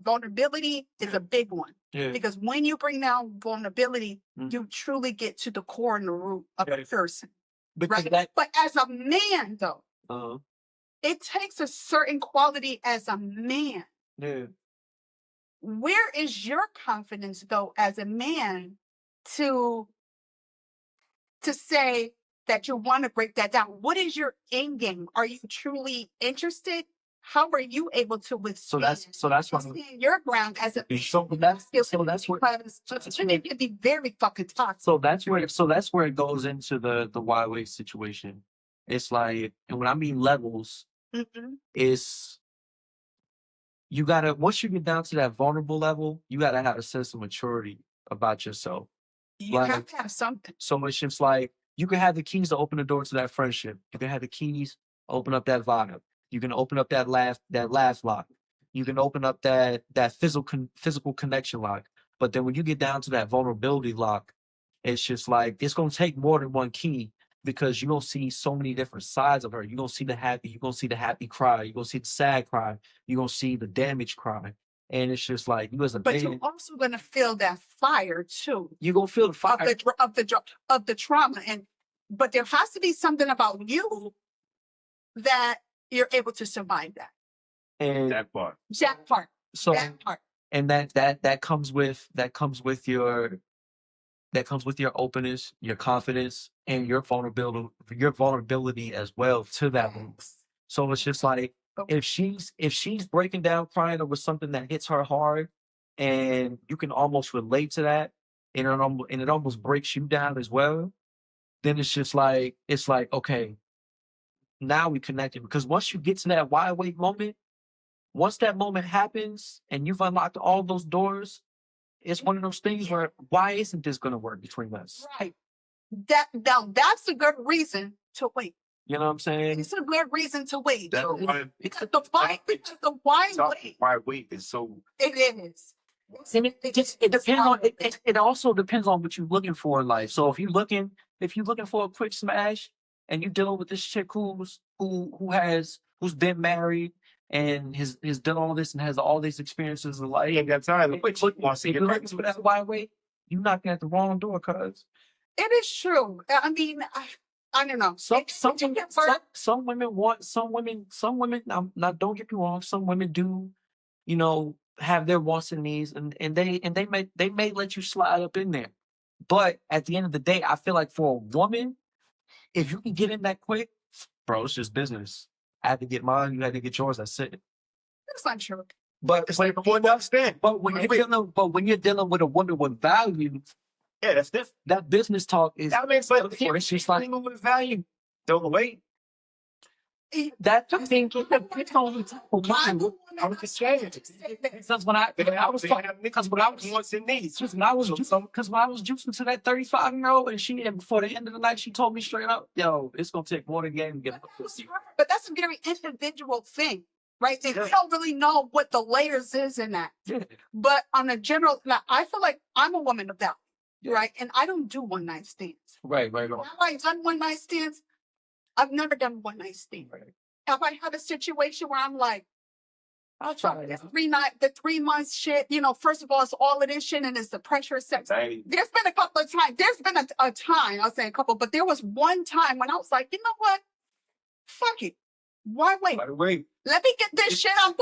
S1: Vulnerability is a big one.
S3: Yeah.
S1: Because when you bring down vulnerability, you truly get to the core and the root of a person. Right? But as a man, though, it takes a certain quality as a man.
S3: Yeah.
S1: Where is your confidence, though, as a man to say that you want to break that down? What is your end game? Are you truly interested? How are you able to withstand?
S3: So that's what
S1: your ground as a
S3: that's where
S1: it can be very fucking toxic.
S3: So that's where it goes into the Y-way situation. It's like, and when I mean levels, it's you gotta once you get down to that vulnerable level, you gotta have a sense of maturity about yourself.
S1: You have to have something.
S3: So it's just like you can have the keys to open the door to that friendship. You can have the keys, open up that vibe. You can open up that laugh lock. You can open up that physical connection lock. But then when you get down to that vulnerability lock, it's just like it's gonna take more than one key because you're gonna see so many different sides of her. You're gonna see the happy cry, you're gonna see the sad cry, you're gonna see the damaged cry. And it's just like you as a man.
S1: But you're also gonna feel that fire too.
S3: You're gonna feel the fire
S1: of the trauma. But there has to be something about you that you're able to survive that.
S3: And
S2: that part.
S1: That part.
S3: So
S1: That part.
S3: and that comes with your openness, your confidence, and your vulnerability as well to that woman. So it's just like if she's breaking down crying over something that hits her hard, and you can almost relate to that, and it almost breaks you down as well, then it's like okay, now we connected, because once you get to that wide awake moment, once that moment happens and you've unlocked all those doors, it's one of those things where why isn't this going to work between us?
S1: Right. That's a good reason to wait.
S3: You know what I'm saying?
S1: It's a good reason to wait.
S2: Because
S1: the why wait.
S2: why wait is so.
S1: It is.
S3: And it depends on it also depends on what you're looking for in life. So if you're looking for a quick smash and you're dealing with this chick who's been married and has done all this and has all these experiences in life,
S2: You ain't got time.
S3: if you're looking for that wide way, you're knocking at the wrong door, cuz.
S1: It is true. I mean, I don't know.
S3: Some women now don't get me wrong, some women do, have their wants and needs, and they may let you slide up in there. But at the end of the day, I feel like for a woman, if you can get in that quick, bro, it's just business. I had to get mine, you had to get yours, that's it.
S1: That's not true.
S2: But it's like one understand.
S3: But when you're dealing with a woman with value,
S2: Yeah, that's different.
S3: that business talk is
S2: That makes sense.
S3: it's just like
S2: with value. Don't wait.
S3: that thing depends on the type of woman.
S2: I was just saying.
S3: Because when I was talking, because when I was
S2: wants and needs.
S3: because when I was juicing to that 35-year-old, and before the end of the night, she told me straight up, yo, it's gonna take more than game to get a pussy.
S1: But that's a very individual thing, right? They don't really know what the layers is in that.
S3: Yeah.
S1: But on a general, now, I feel like I'm a woman of value,
S3: Yeah.
S1: right? And I don't do one night stands.
S3: Right.
S1: Have I done one night stands? I've never done one night stand.
S3: Right.
S1: Have I had a situation where I'm like,
S3: I'll try it.
S1: the 3 months shit, first of all, it's all of this shit and it's the pressure of sex.
S2: Hey.
S1: There's been a couple of times, there's been a time, I'll say a couple, but there was one time when I was like, you know what? Fuck it. Why wait?
S2: By the way,
S1: Let me get this shit on.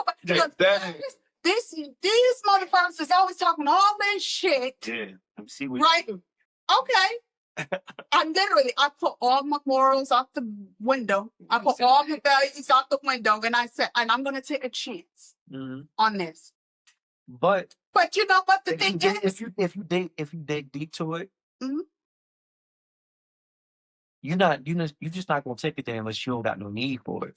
S1: These motherfuckers is always talking all this shit.
S2: yeah. Let me see what.
S1: Right? Okay. I put all my morals out the window. I put all my values out the window, and I said, and I'm gonna take a chance on this.
S3: But
S1: you know what the thing is?
S3: if you dig deep to it,
S1: Mhm.
S3: you're just not gonna take it there unless you don't got no need for it.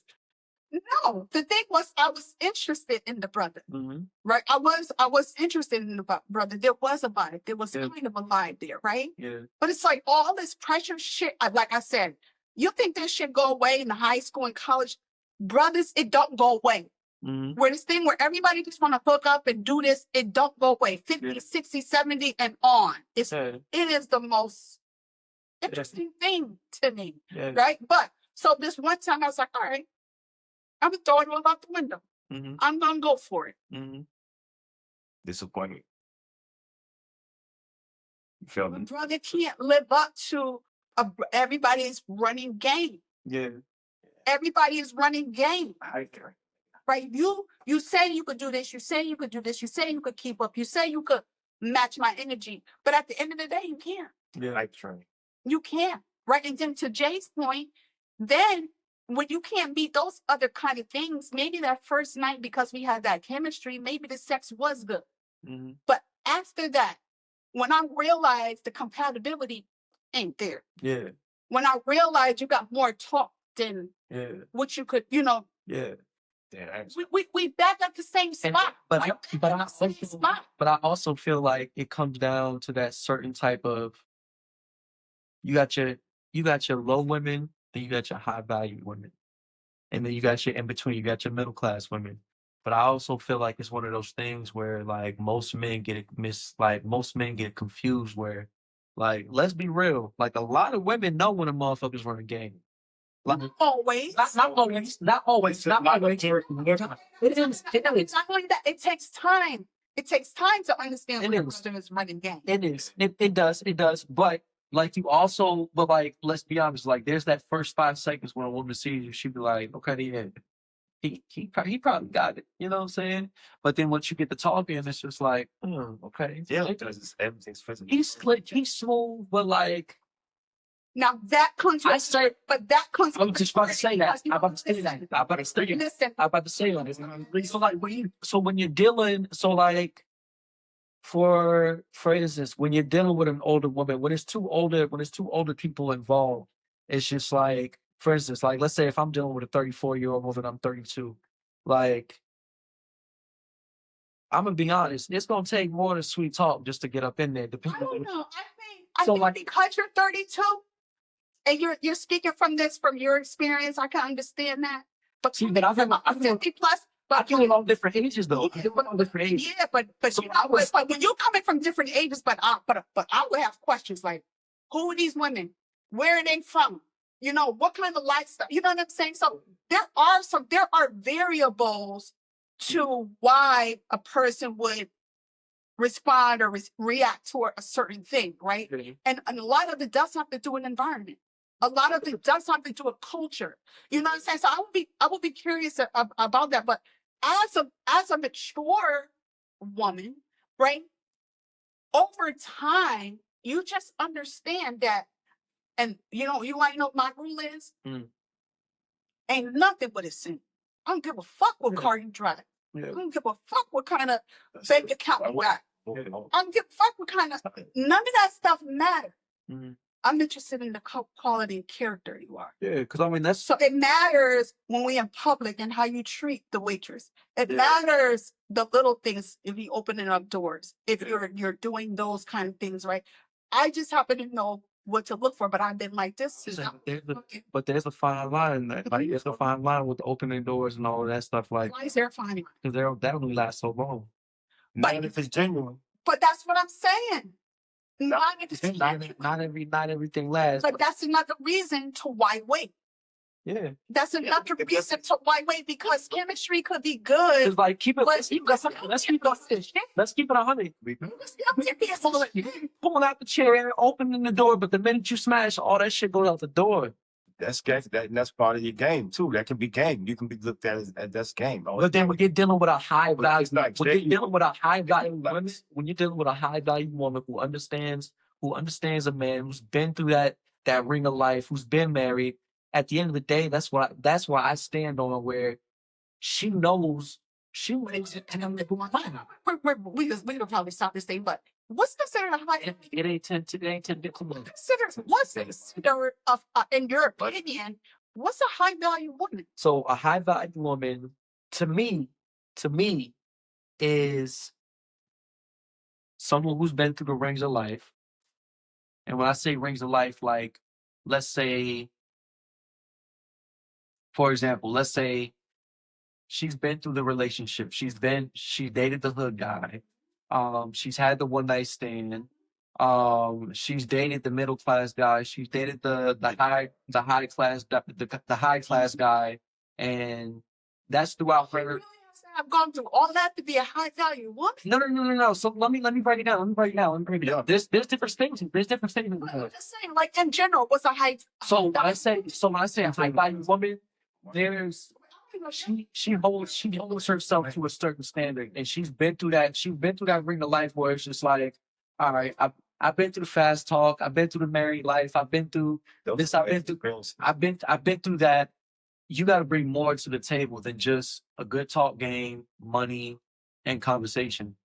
S1: No, the thing was, I was interested in the brother.
S3: Mm-hmm.
S1: Right? I was interested in the brother. There was a vibe. There was
S3: Yeah.
S1: kind of a vibe there, right?
S3: Yeah.
S1: But it's like all this pressure shit. Like I said, you think this shit go away in high school and college? Brothers, it don't go away.
S3: Mm-hmm.
S1: Where this thing where everybody just want to hook up and do this, it don't go away. 50, 60, 70 and on. It is the most interesting thing to me.
S3: Yeah.
S1: Right? But so this one time I was like, all right, I'm gonna throw it all out the window.
S3: Mm-hmm.
S1: I'm gonna go for it.
S3: Mm-hmm.
S2: Disappointment. You feel me?
S1: Brother can't live up to everybody's running game.
S3: Yeah.
S1: Everybody is running game.
S2: I agree.
S1: Right? You say you could do this. You say you could do this. You say you could keep up. You say you could match my energy. But at the end of the day, you can't.
S3: Yeah.
S2: I try.
S1: You can't. Right? And then to Jay's point, then when you can't meet those other kind of things, maybe that first night, because we had that chemistry, maybe the sex was good.
S3: Mm-hmm.
S1: But after that, when I realized the compatibility ain't there.
S3: Yeah.
S1: When I realized you got more talk than what you could,
S3: Yeah.
S2: Yeah.
S1: we back at the same spot.
S3: But I also feel like it comes down to that certain type of you got your low women, then you got your high value women. And then you got your in between, you got your middle class women. But I also feel like it's one of those things where like most men get confused where like let's be real, like a lot of women know when a motherfucker's running game. Like,
S1: always.
S3: Not always. Not always. It is.
S1: Not only that, it takes time. It takes time to understand when a person is running game.
S3: It is. It does. But like let's be honest, like there's that first 5 seconds when a woman sees you, she be like, okay, yeah. he probably got it. You know what I'm saying? But then once you get to talking, it's just like, okay.
S2: Yeah, because everything's physical.
S3: He's slick, he's smooth, but like
S1: Now that comes
S3: I
S1: with,
S3: say,
S1: but that comes
S3: I'm
S1: with
S3: just about to say that. I'm about to say that.
S1: listen,
S3: I'm about to say that.
S1: listen.
S3: I'm about to say that. So like when you're dealing, so like for instance, when you're dealing with an older woman, when it's two older people involved, it's just like, for instance, like let's say if I'm dealing with a 34-year-old woman, I'm 32, like I'm gonna be honest, it's gonna take more than sweet talk just to get up in there.
S1: I don't know. I
S3: So
S1: think
S3: like,
S1: because you're 32 and you're speaking from your experience, I can understand that. But
S3: see, but I'm
S1: 50 plus,
S3: I
S1: but
S3: deal with all different ages though. I deal with all different ages.
S1: yeah, but
S3: So
S1: you know,
S3: I was,
S1: but when you're coming from different ages, but I would have questions like, who are these women? Where are they from? You know, what kind of lifestyle? You know what I'm saying? So there are variables to why a person would respond or react toward a certain thing, right? And a lot of it does have to do with environment. A lot of it does have to do with culture. You know what I'm saying? So I would be curious about that. But as a mature woman, right? Over time, you just understand that, and you want to know what my rule is? Ain't nothing but a sin. I don't give a fuck what car you drive. I don't give a fuck what kind of bank account you got. I don't give a fuck what kind of, none of that stuff matters. I'm interested in the quality of character you are.
S3: yeah, because I mean that's
S1: So it matters when we're in public and how you treat the waitress. It matters the little things if you opening up doors, if you're doing those kind of things, right? I just happen to know what to look for, but I've been like this.
S3: but there's a fine line. Like there's a fine line with opening doors and all of that stuff. Like
S1: Why is there a fine?
S3: because that only lasts so long.
S2: Not if it's genuine.
S1: But that's what I'm saying.
S3: Not everything lasts.
S1: But that's another reason to why wait.
S3: Yeah.
S1: That's another reason to why wait, because chemistry could be good.
S3: It's like keep it. Let's keep it 100. Pulling out the chair, opening the door, but the minute you smash, all that shit goes out the door.
S2: That's part of your game too. That can be game. You can be looked at as that's game.
S3: But then when you're dealing with a high value, when you're dealing with a high value woman, when you're dealing with a high value woman who understands a man, who's been through that ring of life, who's been married, at the end of the day, that's why I stand on where she knows she makes it. And I'm like,
S1: we could probably stop this thing, but what's considered a high?
S3: It ain't 10 to
S1: What's considered in your opinion? What's a high value woman?
S3: So a high value woman, to me, is someone who's been through the rings of life. And when I say rings of life, like let's say, for example, let's say she's been through the relationship. She dated the hood guy. She's had the one night stand. She's dated the middle class guy. She's dated the high class guy, and that's throughout her.
S1: I've gone through all that to be a high value woman.
S3: No. So let me break it down. There's different stages. I'm just
S1: saying, like in general, what's a high?
S3: So when I say a high value woman, there's she holds herself to a certain standard, and she's been through that. She's been through that ring of life where it's just like, all right, I've been through the fast talk. I've been through the married life. I've been through this. I've been through that. You got to bring more to the table than just a good talk game, money, and conversation.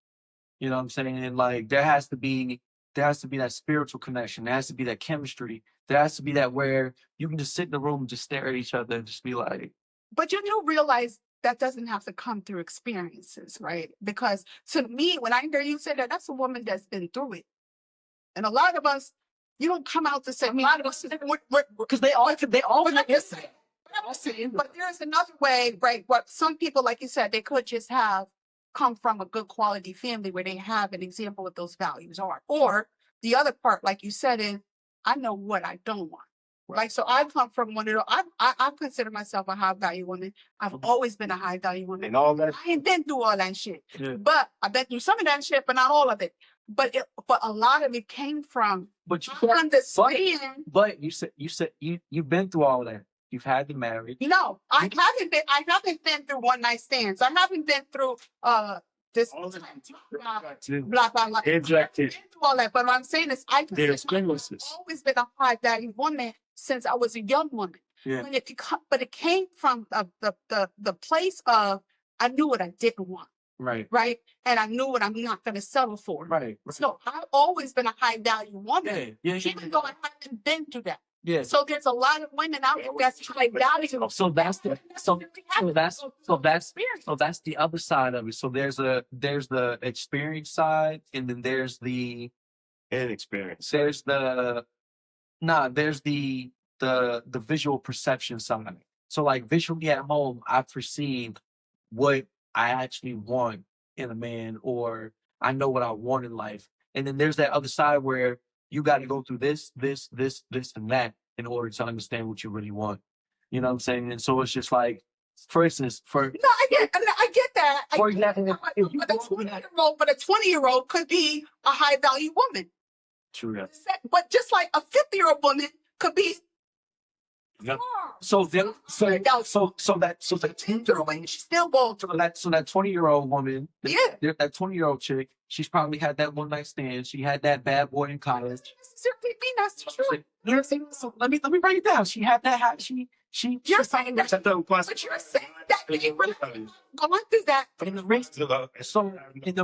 S3: You know what I'm saying? And like there has to be that spiritual connection. There has to be that chemistry. There has to be that where you can just sit in the room and just stare at each other and just be like.
S1: But you do realize that doesn't have to come through experiences, right? Because to me, when I hear you say that, that's a woman that's been through it. And a lot of us, you don't come out to say, a lot of us, because they all say. But there's another way, right? What some people, like you said, they could just have come from a good quality family where they have an example of what those values are. Or the other part, like you said, is I know what I don't want. Like, so I come from one of those, I consider myself a high value woman. I've always been a high value woman.
S2: And all that.
S1: I ain't been through all that shit. Yeah. But I've been through some of that shit, but not all of it. But a lot of it came from
S3: understand. But you said you've been through all of that. You've had the marriage.
S1: No, I haven't been through one night stands. I haven't been through this blah blah blah.
S2: Exactly.
S1: All that, but what I'm saying is I've
S2: There's
S1: always been a high value woman since I was a young woman.
S3: Yeah.
S1: But it came from the place of I knew what I didn't want.
S3: Right.
S1: Right. And I knew what I'm not going to settle for.
S3: Right.
S1: So I've always been a high value woman.
S3: Yeah.
S1: Even though I haven't been through that.
S3: Yeah.
S1: So there's a lot of women out there that's high value.
S3: So that's the that's the other side of it. So there's the experience side, and then there's the
S2: inexperience.
S3: There's the visual perception side. So like visually at home, I perceive what I actually want in a man, or I know what I want in life. And then there's that other side where you got to go through this, and that in order to understand what you really want. You know what I'm saying? And so it's just like, for instance,
S1: I get that.
S3: For example, if you
S1: but a 20-year-old could be a high value woman.
S3: True.
S1: But just like a 50-year-old woman could be.
S2: Yep.
S3: So that
S1: 10-year-old she's still bold.
S3: So that 20-year-old woman,
S1: Yeah,
S3: that 20-year-old chick, she's probably had that one night stand. She had that bad boy in college.
S1: That's true.
S3: You know what I'm saying? So let me break it down. She had that.
S1: You're saying that, but you're saying that they were going through that.
S3: And the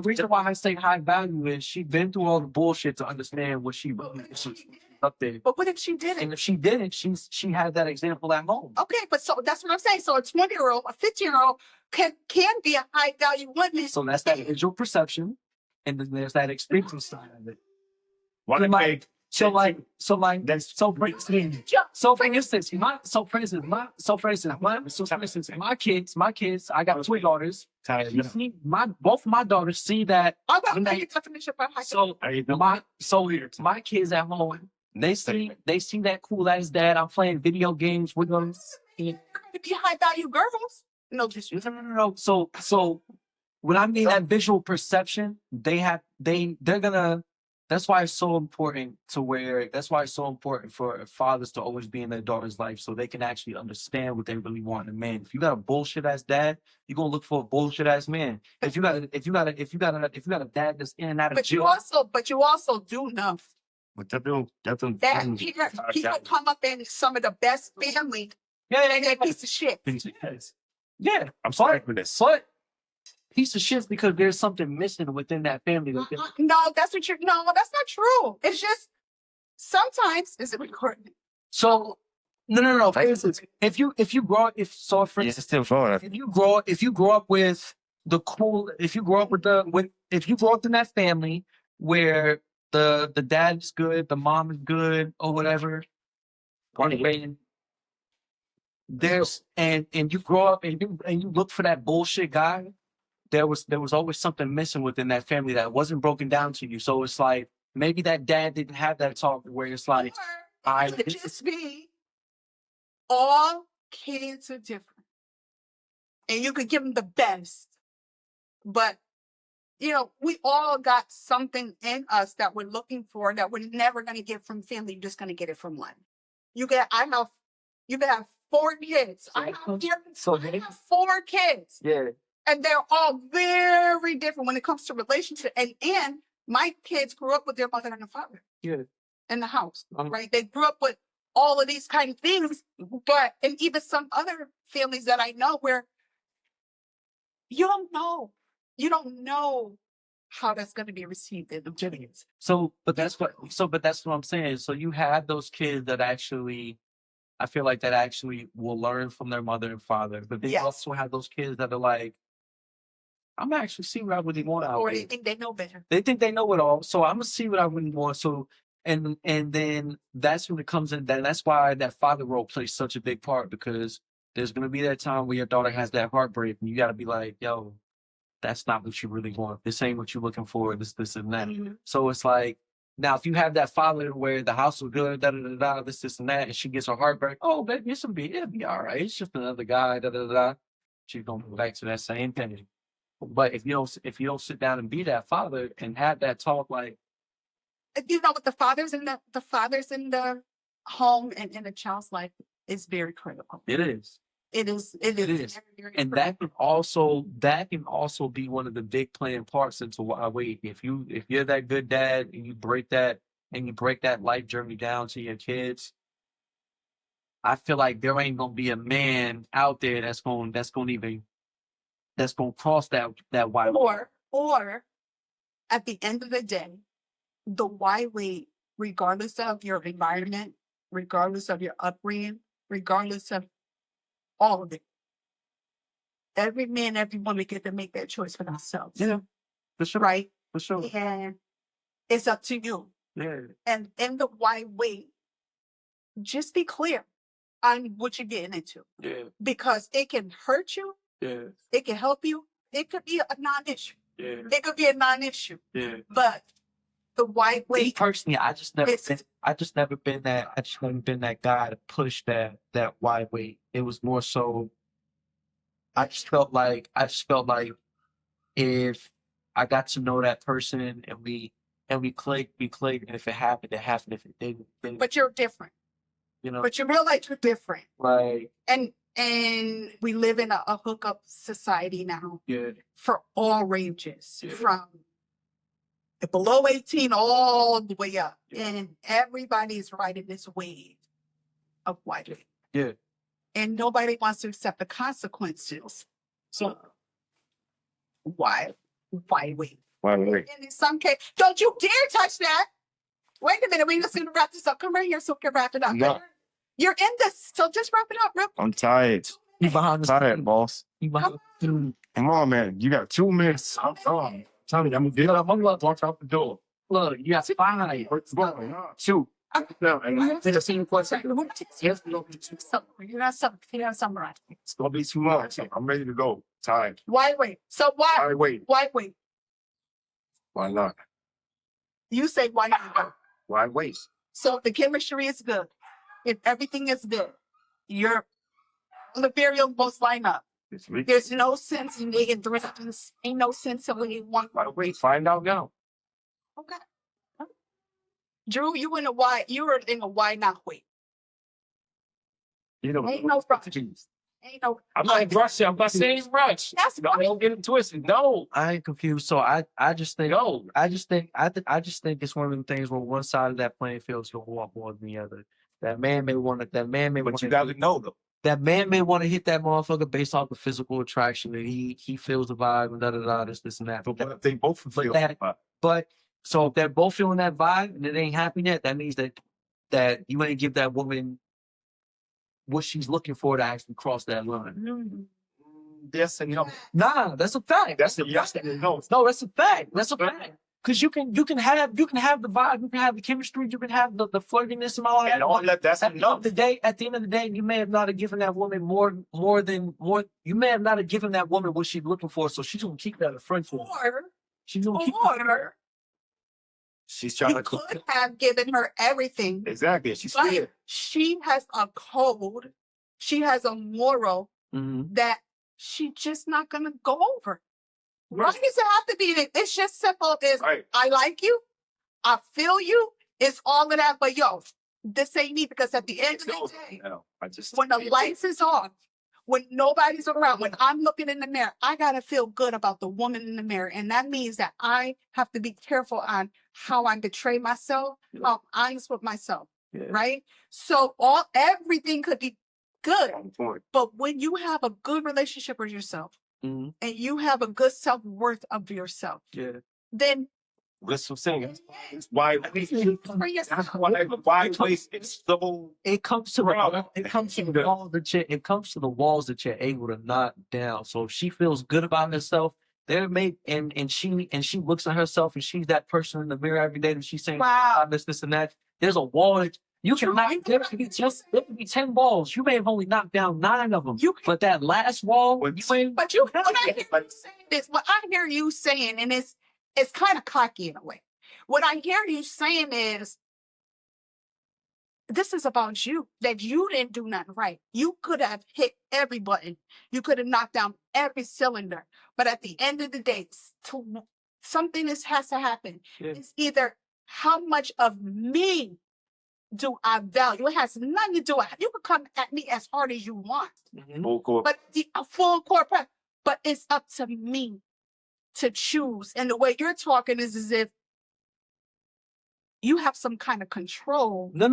S3: reason why I say high value is she's been through all the bullshit to understand what she really is up there.
S1: But what if she didn't?
S3: And if she didn't, she had that example at home.
S1: Okay, but so that's what I'm saying. So a 20-year-old, a 50-year-old can be a high value woman.
S3: So that's that visual perception, and then there's that experience side of it.
S2: For instance,
S3: my kids, I got two daughters. Both of my daughters see that. My kids at home, they see that cool ass dad. I'm playing video games with them.
S1: Be high value girls. No.
S3: So when I mean that visual perception, they're gonna. That's why it's so important for fathers to always be in their daughter's life, so they can actually understand what they really want in a man. If you got a bullshit ass dad, you're gonna look for a bullshit ass man. If you got a dad that's in and out of jail,
S1: but you also do know that he could come up in some of the best family. And a piece of shit.
S3: Yeah,
S2: I'm sorry for this.
S3: But piece of shit because there's something missing within that family.
S1: No, that's not true. It's just sometimes is it recording?
S3: So no. For instance, if you grow up, if you grow up with the cool, if you grow up in that family where the dad is good, the mom is good, or whatever, and you grow up and you look for that bullshit guy. There was always something missing within that family that wasn't broken down to you. So it's like maybe that dad didn't have that talk where it's like,
S1: it could just be all kids are different, and you could give them the best, but we all got something in us that we're looking for that we're never going to get from family. You're just going to get it from life. You could have 4 kids. I have 4 kids.
S3: Yeah.
S1: And they're all very different when it comes to relationship. And my kids grew up with their mother and their father.
S3: Yeah.
S1: In the house, right? They grew up with all of these kind of things. And even some other families that I know where you don't know how that's going to be received in the kids.
S3: But that's what I'm saying. So you have those kids that actually, I feel like that actually will learn from their mother and father. But they also have those kids that are like, I'm gonna actually see what I really want out
S1: Or
S3: there.
S1: they think they know better.
S3: They think they know it all. So I'm gonna see what I really want. So and then that's when it comes in. Then that's why that father role plays such a big part, because there's gonna be that time where your daughter has that heartbreak and you gotta be like, yo, that's not what you really want. This ain't what you're looking for. This and that.
S1: Mm-hmm.
S3: So it's like, now if you have that father where the house was good, this and that, and she gets her heartbreak, oh baby, it'll be all right. It's just another guy, She's gonna go back to that same thing. But if you don't sit down and be that father and have that talk, like,
S1: what the fathers in the home and in the child's life, is very critical.
S3: It is.
S1: It is.
S3: It is. And that can also be one of the big playing parts into why wait, if you're that good dad and you break that life journey down to your kids, I feel like there ain't gonna be a man out there that's gonna cross that white line.
S1: Or at the end of the day, the why wait, regardless of your environment, regardless of your upbringing, regardless of all of it, every man, every woman get to make that choice for themselves.
S3: Yeah, for sure.
S1: Right?
S3: For sure.
S1: And it's up to you.
S3: Yeah.
S1: And in the why wait, just be clear on what you're getting into.
S3: Yeah.
S1: Because it can hurt you.
S3: Yeah.
S1: It can help you. It could be a non-issue.
S3: Yeah.
S1: It could be a non-issue.
S3: Yeah.
S1: But the why wait.
S3: Me personally, I just never been that guy to push that why wait. It was more so I just felt like if I got to know that person and we clicked, and if it happened, it happened. If it didn't, then
S1: But you're different.
S3: you know,
S1: But you realize you're different.
S3: like
S1: And we live in a hookup society now
S3: yeah,
S1: for all ranges,
S3: Yeah.
S1: from below 18 all the way up.
S3: Yeah.
S1: And everybody's riding this wave of why wait.
S3: yeah,
S1: And nobody wants to accept the consequences. So why wait?
S2: Why wait?
S1: And in some case, don't you dare touch that. Wait a minute, we're just gonna wrap this up. Come right here so we can wrap it up.
S2: No.
S1: You're in this, so just wrap it up real quick.
S2: I'm tired.
S3: you behind the
S2: Tired,
S3: scenes.
S2: boss.
S3: You behind the scenes.
S2: Come on, man. You got 2 minutes. I'm done. Tell me, I'm gonna get up. I'm gonna walk out the door.
S3: Look, you got 5.
S2: What's going on? 2. No, and I did a same question. Yes, no,
S1: You gotta summarize.
S2: it's gonna be too long. So I'm ready to go. Tired.
S1: Why wait? So why
S2: Why wait?
S1: why wait?
S2: Why not?
S1: You say why not?
S2: Why wait?
S1: So if the chemistry is good, if everything is good, you're the variables line up.
S2: It's me.
S1: There's no sense in making directions. Ain't no sense in when you want.
S2: Why wait? Find out now.
S1: Okay. Drew, you were in a why not wait.
S2: You know,
S1: Ain't no rush. Ain't no.
S2: I'm not rushing. I'm not saying rush.
S1: That's
S2: No, don't get it twisted. No.
S3: I ain't confused. So I just think
S2: No.
S3: I just think it's one of them things where one side of that playing field is gonna walk more than the other. That man may want to.
S2: But you gotta know though.
S3: That man may want to hit that motherfucker based off of physical attraction, and he feels the vibe and this and that.
S2: But what if they both feel
S3: But so if they're both feeling that vibe and it ain't happening yet, that means that you ain't give that woman what she's looking for to actually cross that line.
S2: yes and no.
S3: Nah, that's a fact.
S2: That's a yes and a no.
S3: No, that's a fact. That's a fact. Because you can have the vibe, you can have the chemistry, you can have the flirtiness and all that.
S2: And all that, that's
S3: At the
S2: enough.
S3: end of the day, you may have not have given that woman more. You may have not have given that woman what she's looking for, so she's gonna keep that a friend for her.
S1: Or
S3: She's gonna keep.
S2: She's trying
S1: you
S2: to
S1: could have given her everything.
S2: exactly. She's
S1: But
S2: scared.
S1: she has a code. She has a moral
S3: Mhm.
S1: that she just not gonna go over. Why
S2: Right.
S1: does it have to be that? It's just simple as
S2: Right.
S1: I like you, I feel you. It's all of that, but yo, this ain't me, because at the end of the day,
S2: No, I just
S1: when the lights is off, when nobody's around, when I'm looking in the mirror, I gotta feel good about the woman in the mirror. And that means that I have to be careful on how I betray myself, how I'm honest with myself.
S3: Yeah.
S1: Right? So everything could be good.
S2: on point.
S1: But when you have a good relationship with yourself
S3: Mhm.
S1: and you have a good self-worth of yourself,
S3: Yeah.
S1: then
S2: That's what I'm saying. It's why
S1: for yourself.
S2: that's why place it's so
S3: It comes to the walls that you're able to knock down. So if she feels good about herself, and she looks at herself and she's that person in the mirror every day that she's saying,
S1: Wow.
S3: this and that. There's a wall that you can knock. There could be 10 walls. You may have only knocked down 9 of them. But that last wall,
S2: But
S3: you ain't.
S1: But what I hear you saying is, what I hear you saying, and it's kind of cocky in a way. What I hear you saying is, this is about you, that you didn't do nothing right. You could have hit every button. You could have knocked down every cylinder. But at the end of the day, something has to happen.
S3: Yeah.
S1: It's either how much of me do I value? It has nothing to do with. You can come at me as hard as you want,
S2: Full court.
S1: but a full court press. But it's up to me to choose. And the way you're talking is as if you have some kind of control.
S3: No.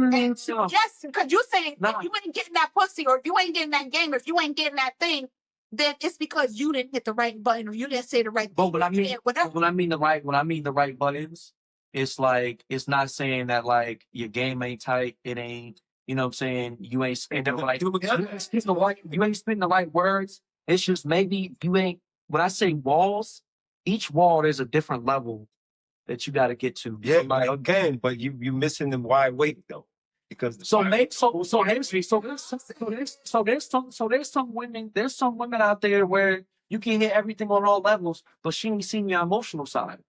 S1: Yes, because you're saying
S3: No.
S1: if you ain't getting that pussy, or if you ain't getting that game, or if you ain't getting that thing, then it's because you didn't hit the right button, or you didn't say the right
S3: But
S1: thing.
S3: when I mean,
S1: whatever.
S3: when I mean the right buttons, it's like, it's not saying that like your game ain't tight. It ain't, you know what I'm saying? You ain't spitting the right, you ain't spitting the right words. It's just maybe you ain't, when I say walls, each wall there's a different level that you got to get to.
S2: Yeah,
S3: So, like,
S2: again, but you missing the wide weight though, because there's some women out there where you can hit everything on all levels, but she ain't seen your emotional side.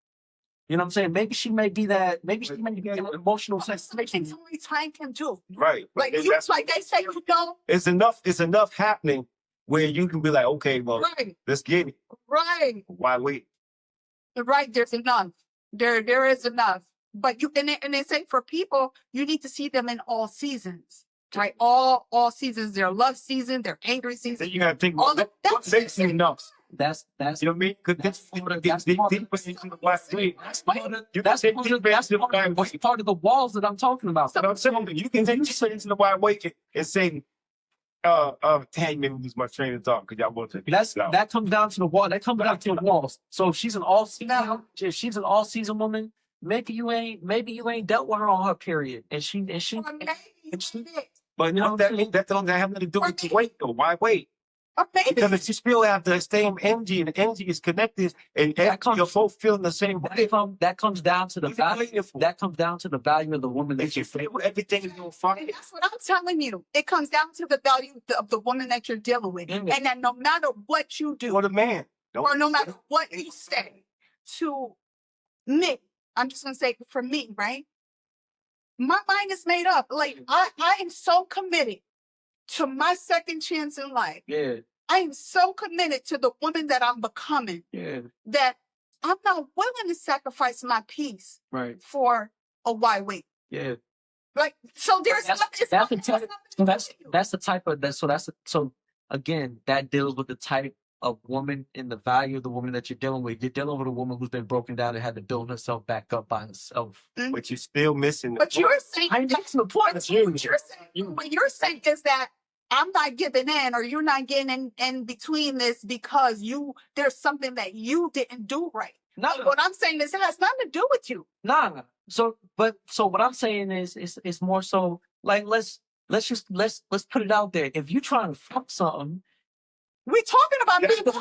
S2: You know what I'm saying? Maybe she may be that. Maybe she may be that emotional side.
S1: It's only time can do.
S2: right.
S1: Like
S2: But
S1: you,
S2: that's-
S1: like they say, you know.
S2: it's enough happening where you can be like, okay, well,
S1: Right,
S2: let's get it.
S1: right,
S2: Why wait?
S1: right. There's enough. There is enough. But you and they say for people, you need to see them in all seasons. Right, all seasons. Their love season, their angry
S2: Then
S1: season.
S2: you gotta think
S1: All
S2: about
S1: of
S2: what
S1: that's
S2: makes you enough.
S3: That's
S2: You know what I mean? Because
S3: that's
S2: part of
S3: that's
S2: deep
S3: part of-
S2: into the wide weight.
S3: that's part of
S2: You
S3: that's
S2: can
S3: part
S2: take
S3: of
S2: deep
S3: that's
S2: into the
S3: part
S2: wide
S3: of,
S2: weight.
S3: part of the walls that I'm talking about.
S2: But I'm saying you can take deep into the wide weight and say, dang, maybe lose my train of thought because y'all want to.
S3: That comes down to the wall. That comes down to the walls. So if she's an all season woman, maybe you ain't dealt with her on her period, and she
S1: or maybe you did.
S2: But
S3: You know what I'm saying?
S2: that don't have nothing to do with the weight though. Why wait?
S1: Or maybe
S2: Because if you still have the same energy and the energy is connected and you're both feeling the same way.
S3: that comes down to the
S2: What are you
S3: value.
S2: waiting for?
S3: That comes down to the value of the woman that
S2: If you
S3: you
S2: feel everything is gonna fuck,
S1: and that's what I'm telling you. It comes down to the value of the woman that you're dealing with.
S3: Mhm.
S1: And that no matter what you do,
S2: for the man.
S1: or no matter what you say to me, I'm just gonna say for me, right? My mind is made up. Like I am so committed to my second chance in life.
S3: Yeah,
S1: I am so committed to the woman that I'm becoming
S3: yeah,
S1: that I'm not willing to sacrifice my peace
S3: right,
S1: for a wide weight.
S3: yeah.
S1: Like so, there's
S3: That's
S1: nothing. It's
S3: that's the
S1: nothing-
S3: type.
S1: it's
S3: So
S1: nothing
S3: that's
S1: to you.
S3: that's the type of that. So again, that deals with the type of woman and the value of the woman that you're dealing with. You're dealing with a woman who's been broken down and had to build herself back up by herself.
S2: But you're still missing.
S1: But you're saying
S3: I ain't that's the point.
S1: what you're saying is that I'm not giving in, or you're not getting in between this because there's something that you didn't do right.
S3: No,
S1: What I'm saying is it has nothing to do with you.
S3: nah. So what I'm saying is more so like let's put it out there. If you trying to fuck something,
S1: We're talking about
S2: That's
S1: people.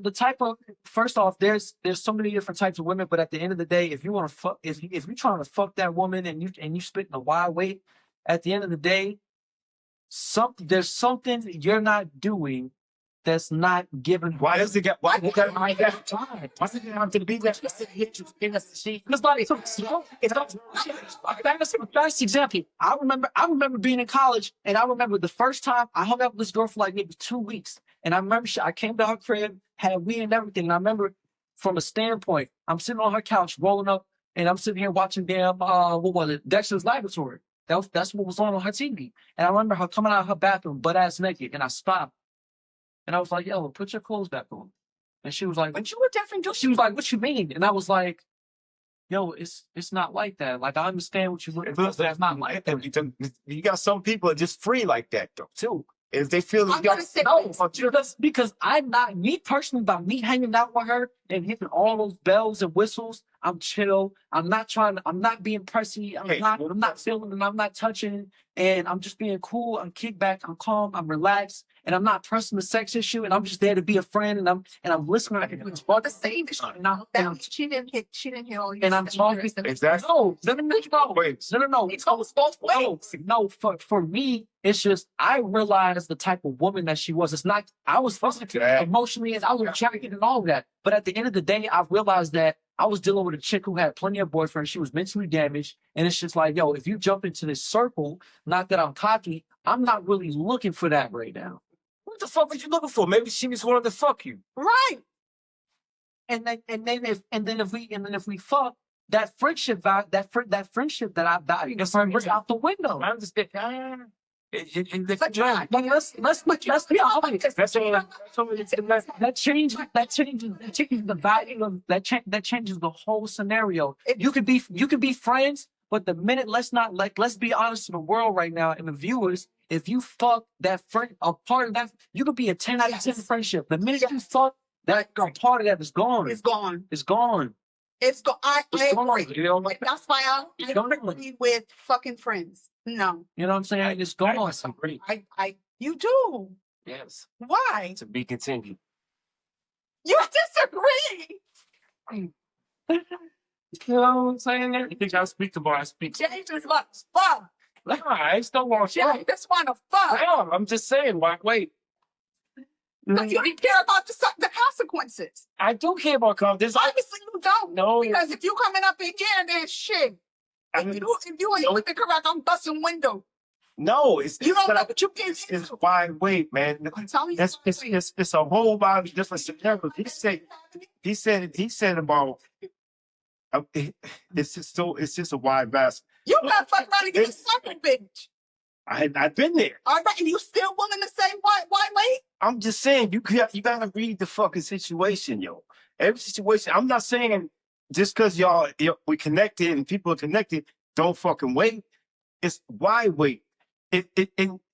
S3: the type of first off, there's so many different types of women, but at the end of the day, if you want to fuck, if you're trying to fuck that woman and you spitting a wide weight, at the end of the day, there's something you're not doing that's not giving.
S2: Why does it get? Why does it have time? Why does it have to be that?
S3: Because like, best example. I remember being in college, and I remember the first time I hung out with this girl for like maybe 2 weeks, and I remember I came to her crib, had weed and everything, and I remember from a standpoint, I'm sitting on her couch rolling up, and I'm sitting here watching damn what was it, Dexter's Laboratory. That's what was on her TV, and I remember her coming out of her bathroom butt ass naked, and I stopped, and I was like, "Yo, put your clothes back on," and she was like,
S1: But you were different.
S3: she was like, "What you mean?" And I was like, "Yo, it's not like that. Like I understand what you're looking for, but that's not like that."
S2: You got some people are just free like that though too. If they feel
S1: I'm gonna say
S3: No, because I'm not, me personally, by me hanging out with her and hitting all those bells and whistles, I'm chill. I'm not being pressy. I'm not feeling and I'm not touching, and I'm just being cool. I'm kicked back. I'm calm. I'm relaxed, and I'm not pressing the sex issue. And I'm just there to be a friend, and I'm listening.
S1: it's all the same. She didn't hit all your
S3: And I'm talking.
S2: Exactly.
S3: No.
S1: It goes both ways.
S3: No, for me, it's just I realized the type of woman that she was. It's not I was physically, emotionally, and I was attracted and all of that. But at the end of the day, I realized that I was dealing with a chick who had plenty of boyfriends. She was mentally damaged, and it's just like, yo, if you jump into this circle, not that I'm cocky, I'm not really looking for that right now.
S2: What the fuck was you looking for? Maybe she just wanted to fuck you.
S1: Right.
S3: And then if we fuck, that friendship that friendship that I value is out the window.
S2: I understand.
S3: But let's be honest. That changes the value of that changes the whole scenario. You could be friends, but the minute let's be honest to the world right now and the viewers. If you fuck that friend, a part of that, you could be a 10 out of 10 friendship. The minute you fuck that, a part of that is gone.
S1: It's gone.
S3: It's gone.
S1: It's gone. I agree.
S2: You know, like
S1: That's why I don't agree with fucking friends. No.
S3: You know what I'm saying? It's gone.
S1: You do.
S2: yes,
S1: Why?
S2: to be continued.
S1: You disagree.
S2: You know what I'm saying? You think I speak to boy? I speak to.
S1: Jay just wants fuck.
S2: Nah, I still want
S1: Jay
S2: to.
S1: just want to fuck.
S2: No, I'm just saying. Wait.
S1: But you don't care about the consequences.
S2: I do care about confidence.
S1: Obviously, you don't.
S2: No.
S1: Because if you coming up in here, then shit. If you ain't looking correct, I'm busting window.
S2: No, it's
S1: You don't know
S2: not-
S1: what you can
S2: It's wide weight, man.
S1: Tell me.
S2: It's a whole lot of different scenarios. He said about it's just a wide vast.
S1: You got fuck around and get a sucker, bitch.
S2: I've been there.
S1: All right, and you still willing to say why wait?
S2: I'm just saying you gotta read the fucking situation, yo. Every situation. I'm not saying just because y'all we connected and people are connected, don't fucking wait. It's why wait. And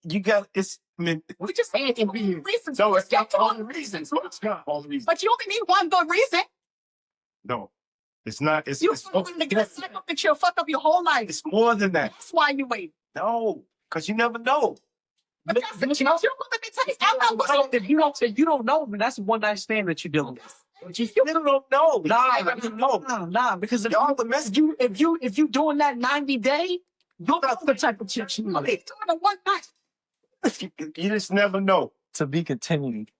S2: you got it's. I mean,
S1: We just had reasons.
S2: so it's not all the reasons. It's not all the reasons.
S1: But you only need one good reason.
S2: No, it's not. It's
S1: You willing to get a sucker that you'll fuck up your whole life.
S2: it's more than that.
S1: That's why you wait.
S2: No, because you never know.
S1: But that's the chance you're willing to take. I'm not willing to
S3: If you don't know, then that's a one night stand that you're dealing with.
S2: But you still don't know.
S3: Nah, because
S2: Y'all the mess.
S3: if you doing that 90-day, you're not the type of chick you want.
S1: doing it one night.
S2: You just never know.
S3: To be continued.